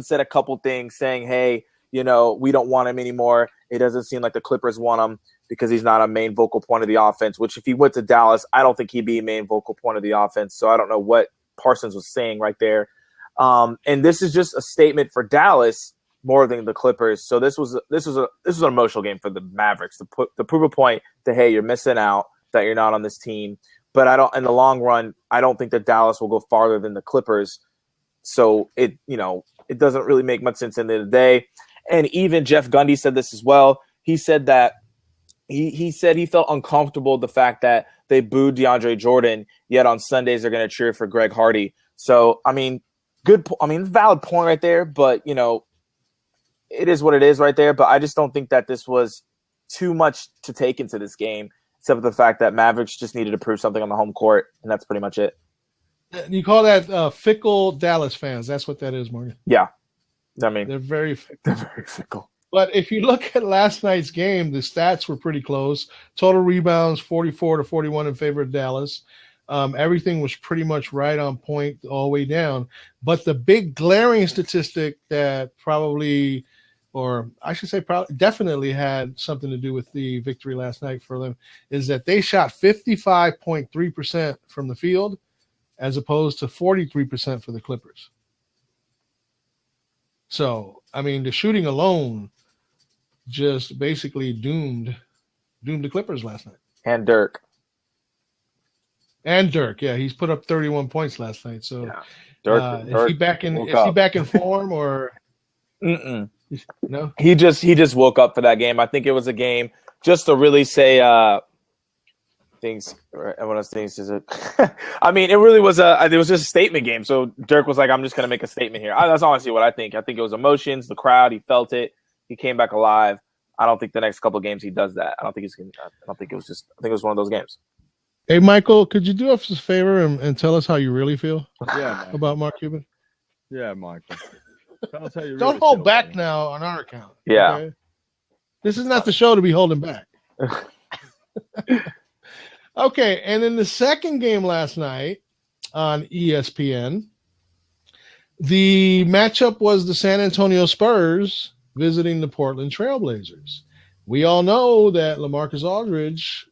said a couple things saying, hey, we don't want him anymore. It doesn't seem like the Clippers want him because he's not a main vocal point of the offense, which if he went to Dallas, I don't think he'd be a main vocal point of the offense. So I don't know what Parsons was saying right there. And this is just a statement for Dallas more than the Clippers. So this was an emotional game for the Mavericks to prove a point that, hey, you're missing out, that you're not on this team. But in the long run, I don't think that Dallas will go farther than the Clippers. So it doesn't really make much sense in the end of the day. And even Jeff Gundy said this as well. He said that he said he felt uncomfortable with the fact that they booed DeAndre Jordan, yet on Sundays they're going to cheer for Greg Hardy. So, valid point right there, but, it is what it is right there. But I just don't think that this was too much to take into this game, except for the fact that Mavericks just needed to prove something on the home court, and that's pretty much it. You call that fickle Dallas fans. That's what that is, Morgan. Yeah. They're very fickle. They're very fickle. But if you look at last night's game, the stats were pretty close. Total rebounds, 44-41 in favor of Dallas. Everything was pretty much right on point all the way down. But the big glaring statistic that probably, or I should say probably, definitely had something to do with the victory last night for them is that they shot 55.3% from the field as opposed to 43% for the Clippers. So, I mean, the shooting alone just basically doomed the Clippers last night. And Dirk. Yeah, he's put up 31 points last night. So, yeah. Dirk, is he back in form or? No. He just woke up for that game. I think it was a game just to really say things. One of those things is it. I mean, it really was it was just a statement game. So Dirk was like, "I'm just going to make a statement here." That's honestly what I think. I think it was emotions, the crowd. He felt it. He came back alive. I don't think the next couple of games he does that. I think it was one of those games. Hey, Michael, could you do us a favor and tell us how you really feel? Yeah, about Mark Cuban. Yeah, Michael. Tell us how you really Don't hold feel, back man. now on our account. Yeah. Okay? This is not the show to be holding back. Okay, and in the second game last night on ESPN, the matchup was the San Antonio Spurs visiting the Portland Trailblazers. We all know that LaMarcus Aldridge,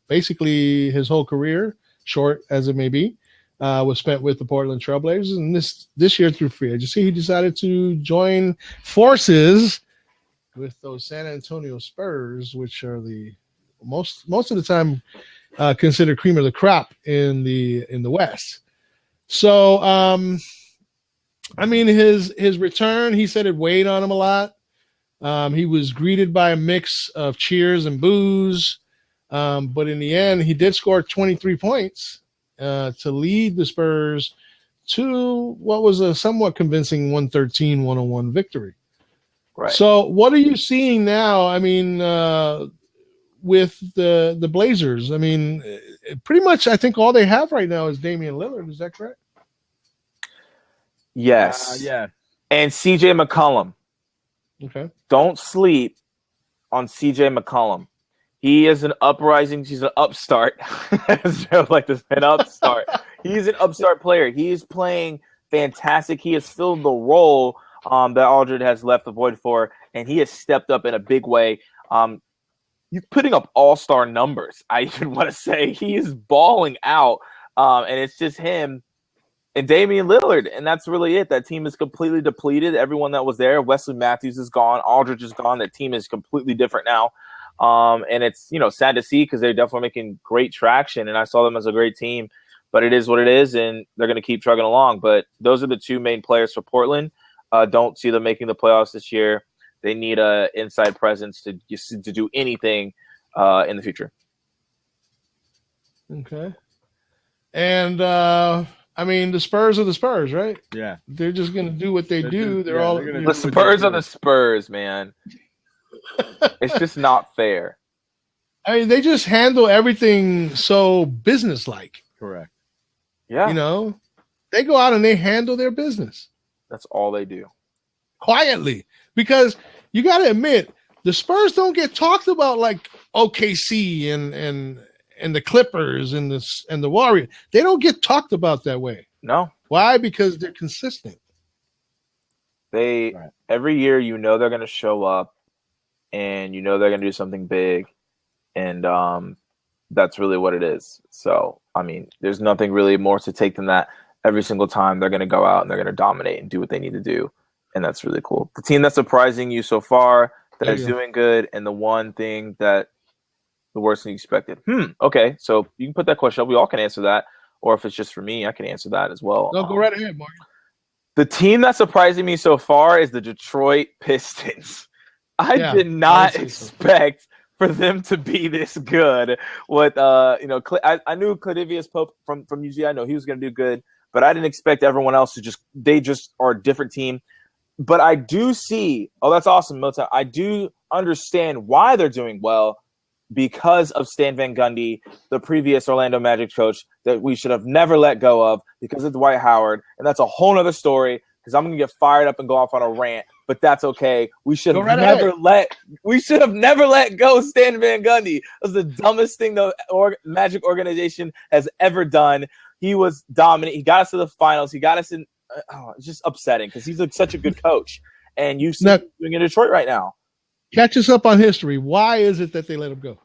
basically his whole career, short as it may be, was spent with the Portland Trailblazers, and this year through free agency, he decided to join forces with those San Antonio Spurs, which are the most of the time considered cream of the crop in the West. So, I mean, his return, he said it weighed on him a lot. He was greeted by a mix of cheers and boos, but in the end, he did score 23 points to lead the Spurs to what was a somewhat convincing 113-101 victory. Right. So what are you seeing now? I mean, with the Blazers, I mean, pretty much I think all they have right now is Damian Lillard. Is that correct? Yes. Yeah. And CJ McCollum. Okay. Don't sleep on CJ McCollum. He is an uprising. He's an upstart. Like this, an upstart. He's an upstart player. He is playing fantastic. He has filled the role that Aldridge has left the void for, and he has stepped up in a big way. He's putting up all-star numbers. I even want to say he is balling out, and it's just him and Damian Lillard, and that's really it. That team is completely depleted. Everyone that was there, Wesley Matthews is gone, Aldridge is gone. That team is completely different now. And it's, sad to see because they're definitely making great traction, and I saw them as a great team, but it is what it is, and they're going to keep trucking along. But those are the two main players for Portland. Don't see them making the playoffs this year. They need a inside presence to do anything in the future. Okay. And, I mean, the Spurs are the Spurs, right? Yeah. They're just going to do what they do. They're all the Spurs are the Spurs, man. It's just not fair. I mean, they just handle everything so businesslike. Correct. Yeah. They go out and they handle their business. That's all they do. Quietly. Because you got to admit, the Spurs don't get talked about like OKC and the Clippers and the Warriors. They don't get talked about that way. No. Why? Because they're consistent. Every year, they're going to show up, and they're going to do something big, and that's really what it is. So, I mean, there's nothing really more to take than that. Every single time, they're going to go out and they're going to dominate and do what they need to do, and that's really cool. The team that's surprising you so far, that is doing good, and the one thing that the worst thing you expected. Okay, so you can put that question up. We all can answer that, or if it's just for me, I can answer that as well. No, go right ahead, Mark. The team that's surprising me so far is the Detroit Pistons. I did not expect for them to be this good. With I knew Claudius Pope from UGA. I know he was going to do good, but I didn't expect everyone else to they just are a different team. But I do see, that's awesome, Milton. I do understand why they're doing well because of Stan Van Gundy, the previous Orlando Magic coach that we should have never let go of because of Dwight Howard. And that's a whole other story because I'm going to get fired up and go off on a rant but that's okay. We should have right never let go Stan Van Gundy. It was the dumbest thing the Magic organization has ever done. He was dominant. He got us to the finals. He got us in. It's just upsetting because he's such a good coach, and you see him doing in Detroit right now. Catch us up on history. Why is it that they let him go?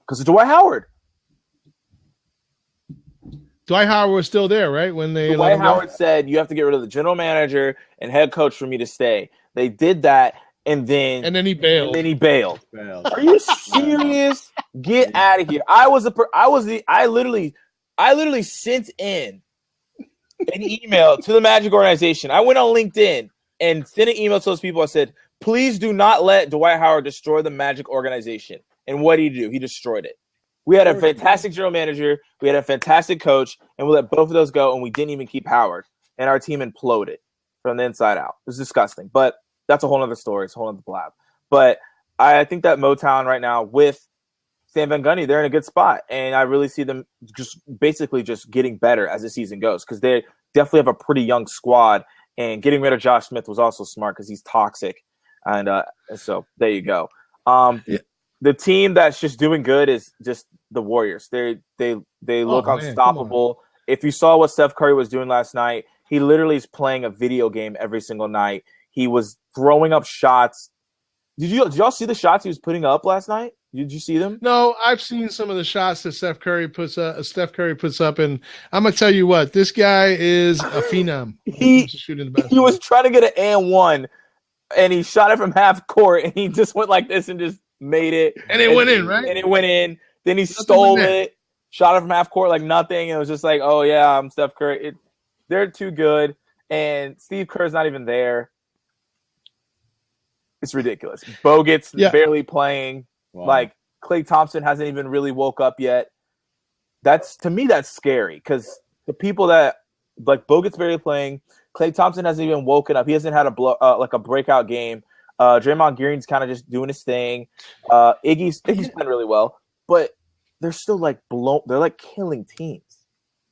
Because of Dwight Howard. Dwight Howard was still there, right? When they Dwight Howard said, you have to get rid of the general manager and head coach for me to stay. They did that, and then he bailed. Are you serious? Get out of here. I literally sent in an email to the Magic organization. I went on LinkedIn and sent an email to those people. I said, please do not let Dwight Howard destroy the Magic organization. And what did he do? He destroyed it. We had a fantastic general manager. We had a fantastic coach, and we let both of those go, and we didn't even keep Howard. And our team imploded from the inside out. It was disgusting. But that's a whole other story. It's a whole other blab. But I think that Motown right now with Stan Van Gundy, they're in a good spot. And I really see them just getting better as the season goes because they definitely have a pretty young squad. And getting rid of Josh Smith was also smart because he's toxic. And so there you go. The team that's just doing good is just the Warriors. They look unstoppable. If you saw what Steph Curry was doing last night, he literally is playing a video game every single night. He was throwing up shots. Did y'all see the shots he was putting up last night? Did you see them? No, I've seen some of the shots that Steph Curry puts up, and I'm gonna tell you what, this guy is a phenom. He was trying to get an and one, and he shot it from half court, and he just went like this and just made it. And it went in, right? And it went in. Then he stole it, shot it from half court like nothing. And it was just like, oh, yeah, I'm Steph Curry. They're too good. And Steve Kerr's not even there. It's ridiculous. Bogut's barely playing. Wow. Like, Klay Thompson hasn't even really woke up yet. To me, that's scary because the people that, like, Bogut's barely playing. Klay Thompson hasn't even woken up. He hasn't had a breakout game. Draymond Green's kind of just doing his thing. Iggy's playing really well, but they're still they're like killing teams.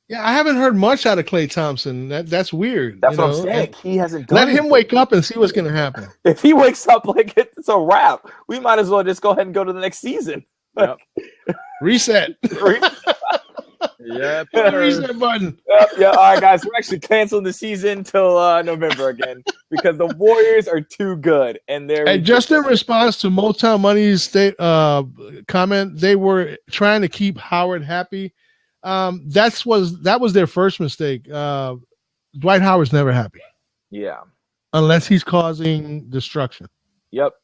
Yeah, I haven't heard much out of Klay Thompson. That's weird. That's what I'm saying. He hasn't done Let him wake up and see what's going to happen. If he wakes up, it's a wrap. We might as well just go ahead and go to the next season. Yep. Reset. Yeah, reset button. Yeah. All right, guys, we're actually canceling the season till November again because the Warriors are too good, and just in response to Motown Money's comment, they were trying to keep Howard happy. That was their first mistake. Dwight Howard's never happy. Yeah, unless he's causing destruction. Yep.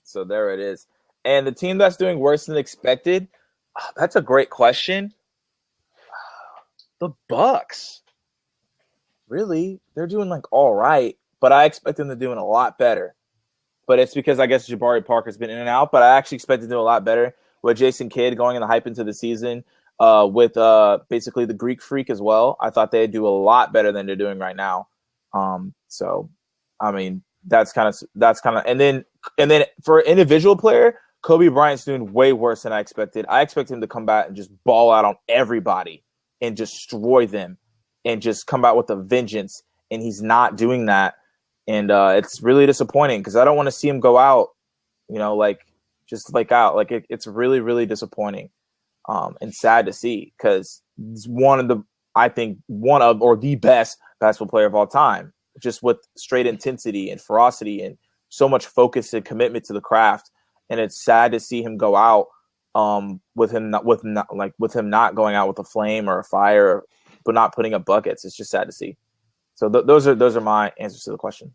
So there it is. And the team that's doing worse than expected. That's a great question. The Bucks, really, they're doing all right, but I expect them to do a lot better. But it's because I guess Jabari Parker's been in and out, but I actually expect to do a lot better with Jason Kidd going in the hype into the season with basically the Greek Freak as well. I thought they'd do a lot better than they're doing right now. So, I mean, that's kind of, and then for an individual player, Kobe Bryant's doing way worse than I expected. I expect him to come back and just ball out on everybody and destroy them and just come out with a vengeance. And he's not doing that. And it's really disappointing because I don't want to see him go out, it's really, really disappointing and sad to see because he's one of the best basketball player of all time, just with straight intensity and ferocity and so much focus and commitment to the craft. And it's sad to see him go out with him not going out with a flame or a fire, but not putting up buckets. It's just sad to see. So those are my answers to the question.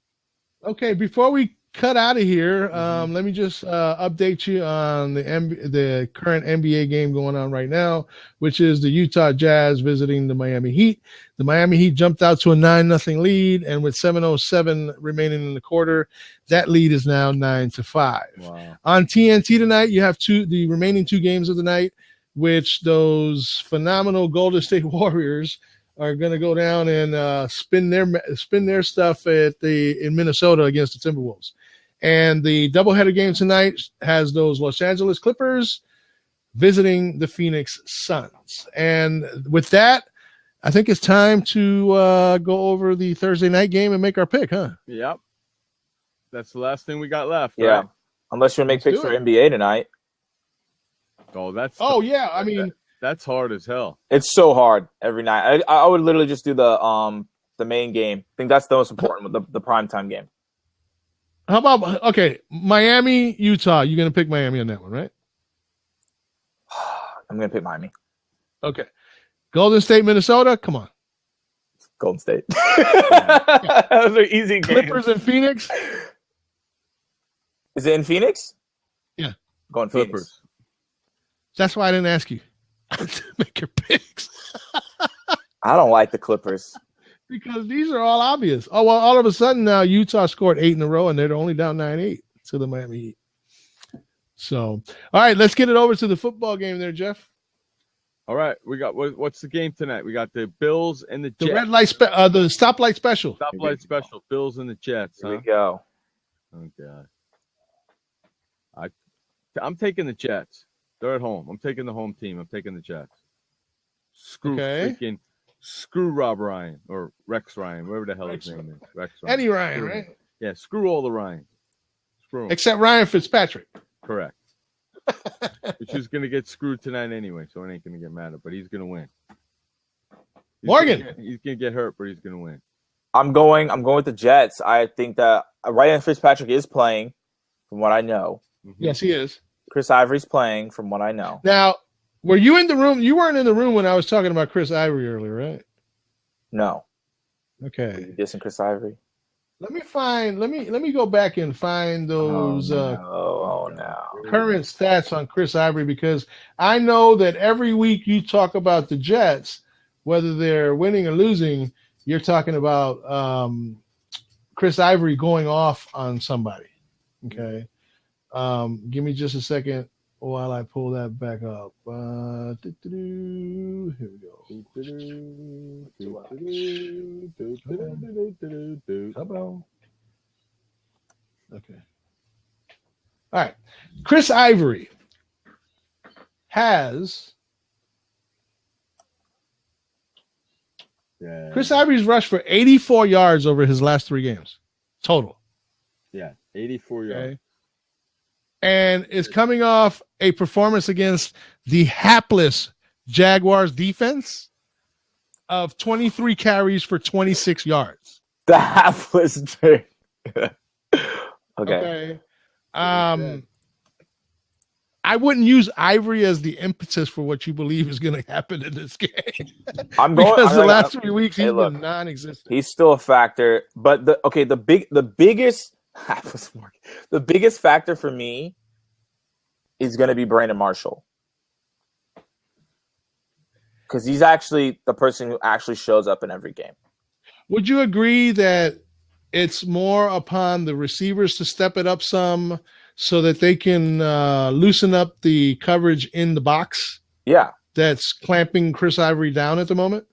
Okay, before we cut out of here, let me just update you on the current NBA game going on right now, which is the Utah Jazz visiting the Miami Heat. The Miami Heat jumped out to a 9-0 lead, and with 7:07 remaining in the quarter, that lead is now 9-5. Wow. On TNT tonight, you have the remaining two games of the night, which those phenomenal Golden State Warriors are going to go down and spin their stuff in Minnesota against the Timberwolves. And the doubleheader game tonight has those Los Angeles Clippers visiting the Phoenix Suns. And with that, I think it's time to go over the Thursday night game and make our pick, huh? Yep. That's the last thing we got left. Yeah. Right? Unless you make picks for NBA tonight. Oh, yeah. I mean, that's hard as hell. It's so hard every night. I would literally just do the main game. I think that's the most important, the primetime game. How about Miami, Utah? You're gonna pick Miami on that one, right? I'm gonna pick Miami. Okay. Golden State, Minnesota. Come on. Golden State. Those are easy games. Clippers in Phoenix. Is it in Phoenix? Yeah. Going Clippers. Phoenix. That's why I didn't ask you to make your picks. I don't like the Clippers. Because these are all obvious. Oh, well, all of a sudden now Utah scored 8 in a row, and they're only down 9-8 to the Miami Heat. So, all right, let's get it over to the football game there, Jeff. All right, we got what's the game tonight? We got the Bills and the Jets. The red light, the stoplight special. Stoplight special. Bills and the Jets. Here we go. Oh God. I'm taking the Jets. They're at home. I'm taking the home team. I'm taking the Jets. Screw Rob Ryan or Rex Ryan, whatever the hell his name is. Rex Ryan. Eddie Ryan, right? Yeah, screw all the Ryans. Screw them. Except Ryan Fitzpatrick. Correct. Which is going to get screwed tonight anyway, so I ain't going to get mad at him, but he's going to win. He's going to get hurt, but he's going to win. I'm going with the Jets. I think that Ryan Fitzpatrick is playing, from what I know. Mm-hmm. Yes, he is. Chris Ivory's playing, from what I know. Now, were you in the room? You weren't in the room when I was talking about Chris Ivory earlier, right? No. Okay. Dissing Chris Ivory. Let me go back and find those current stats on Chris Ivory, because I know that every week you talk about the Jets, whether they're winning or losing, you're talking about Chris Ivory going off on somebody. Okay. Give me just a second while I pull that back up. Here we go. Okay. All right. Chris Ivory has. Yeah. Chris Ivory's rushed for 84 yards over his last 3 games total. Yeah, 84 yards. Okay. And is coming off a performance against the hapless Jaguars defense of 23 carries for 26 yards. The hapless trick. Okay. I wouldn't use Ivory as the impetus for what you believe is going to happen in this game. Because the last 3 weeks he's been non-existent. He's still a factor, but the biggest factor for me is going to be Brandon Marshall, because he's actually the person who actually shows up in every game. Would you agree that it's more upon the receivers to step it up some so that they can loosen up the coverage in the box? Yeah. That's clamping Chris Ivory down at the moment?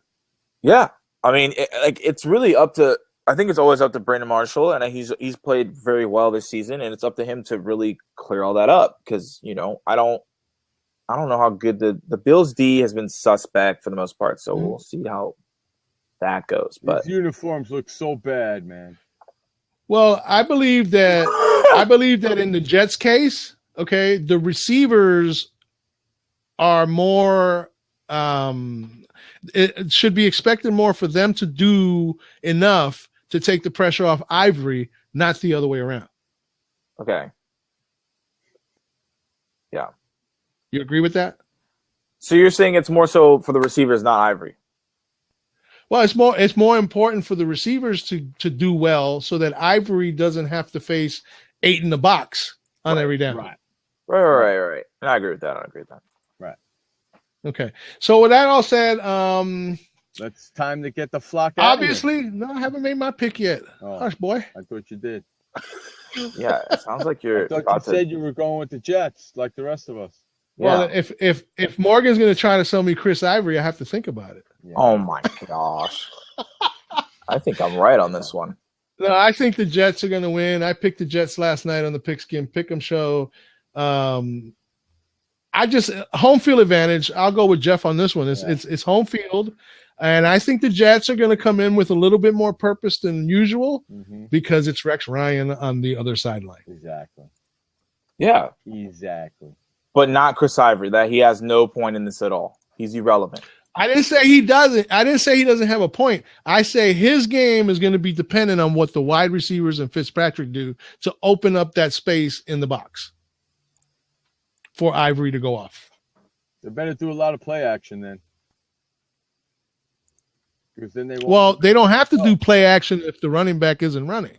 Yeah. I mean, it's really up to – I think it's always up to Brandon Marshall, and he's played very well this season, and it's up to him to really clear all that up, because, I don't know how good the Bills' D has been suspect for the most part, so we'll see how that goes. But these uniforms look so bad, man. Well, I believe that in the Jets case, okay, the receivers are more it should be expected more for them to do enough to take the pressure off Ivory, not the other way around. Okay. Yeah. You agree with that? So you're saying it's more so for the receivers, not Ivory? Well, it's more important for the receivers to do well so that Ivory doesn't have to face 8 in the box on every down. Right. I agree with that. Right. Okay. So with that all said, it's time to get the flock out. Obviously, no, I haven't made my pick yet. Oh, hush, boy. I thought you did. Yeah, it sounds like you're. I thought you said you were going with the Jets, like the rest of us. Well, if Morgan's going to try to sell me Chris Ivory, I have to think about it. Yeah. Oh my gosh! I think I'm right on this one. No, I think the Jets are going to win. I picked the Jets last night on the Pigskin Pick'em show. Home field advantage. I'll go with Jeff on this one. It's home field. And I think the Jets are going to come in with a little bit more purpose than usual because it's Rex Ryan on the other sideline. Exactly. Yeah. Exactly. But not Chris Ivory. That he has no point in this at all. He's irrelevant. I didn't say he doesn't. I didn't say he doesn't have a point. I say his game is going to be dependent on what the wide receivers and Fitzpatrick do to open up that space in the box for Ivory to go off. They better do a lot of play action then. Because then they don't have to do play action if the running back isn't running.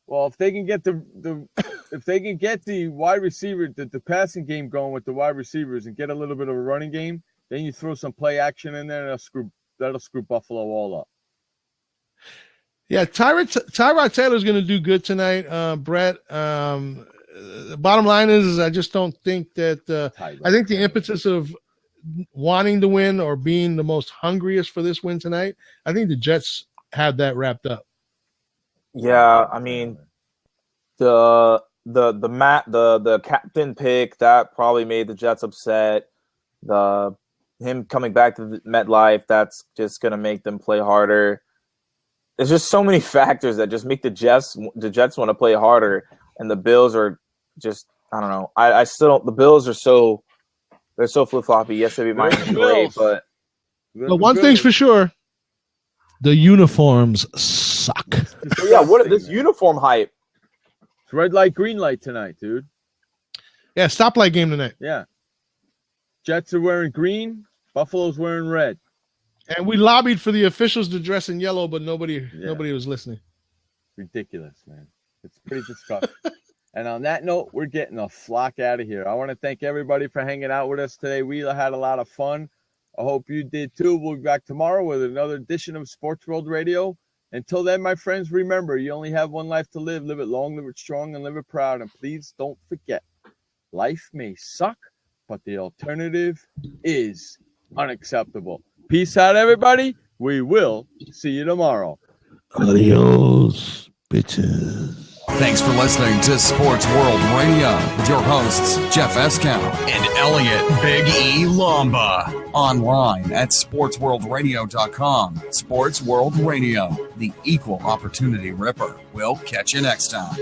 Well, if they can get the wide receiver, the passing game going with the wide receivers and get a little bit of a running game, then you throw some play action in there and that'll screw Buffalo all up. Yeah, Tyrod Taylor's going to do good tonight, Brett. The bottom line is I just don't think that I think the impetus of wanting to win or being the most hungriest for this win tonight, I think the Jets have that wrapped up. Yeah, I mean, the captain pick that probably made the Jets upset. Him coming back to the MetLife, that's just gonna make them play harder. There's just so many factors that just make the Jets want to play harder, and the Bills are just I don't know. I still don't. The Bills are so flip floppy. Yes, they might be great, but one thing's for sure. The uniforms suck. Yeah, what this uniform hype? It's red light, green light tonight, dude. Yeah, stoplight game tonight. Yeah. Jets are wearing green, Buffalo's wearing red. And we lobbied for the officials to dress in yellow, but nobody was listening. Ridiculous, man. It's pretty disgusting. And on that note, we're getting the flock out of here. I want to thank everybody for hanging out with us today. We had a lot of fun. I hope you did too. We'll be back tomorrow with another edition of Sports World Radio. Until then, my friends, remember, you only have one life to live. Live it long, live it strong, and live it proud. And please don't forget, life may suck, but the alternative is unacceptable. Peace out, everybody. We will see you tomorrow. Adios, bitches. Thanks for listening to Sports World Radio with your hosts, Jeff Escow and Elliot Big E Lomba. Online at SportsWorldRadio.com. Sports World Radio, the equal opportunity ripper. We'll catch you next time.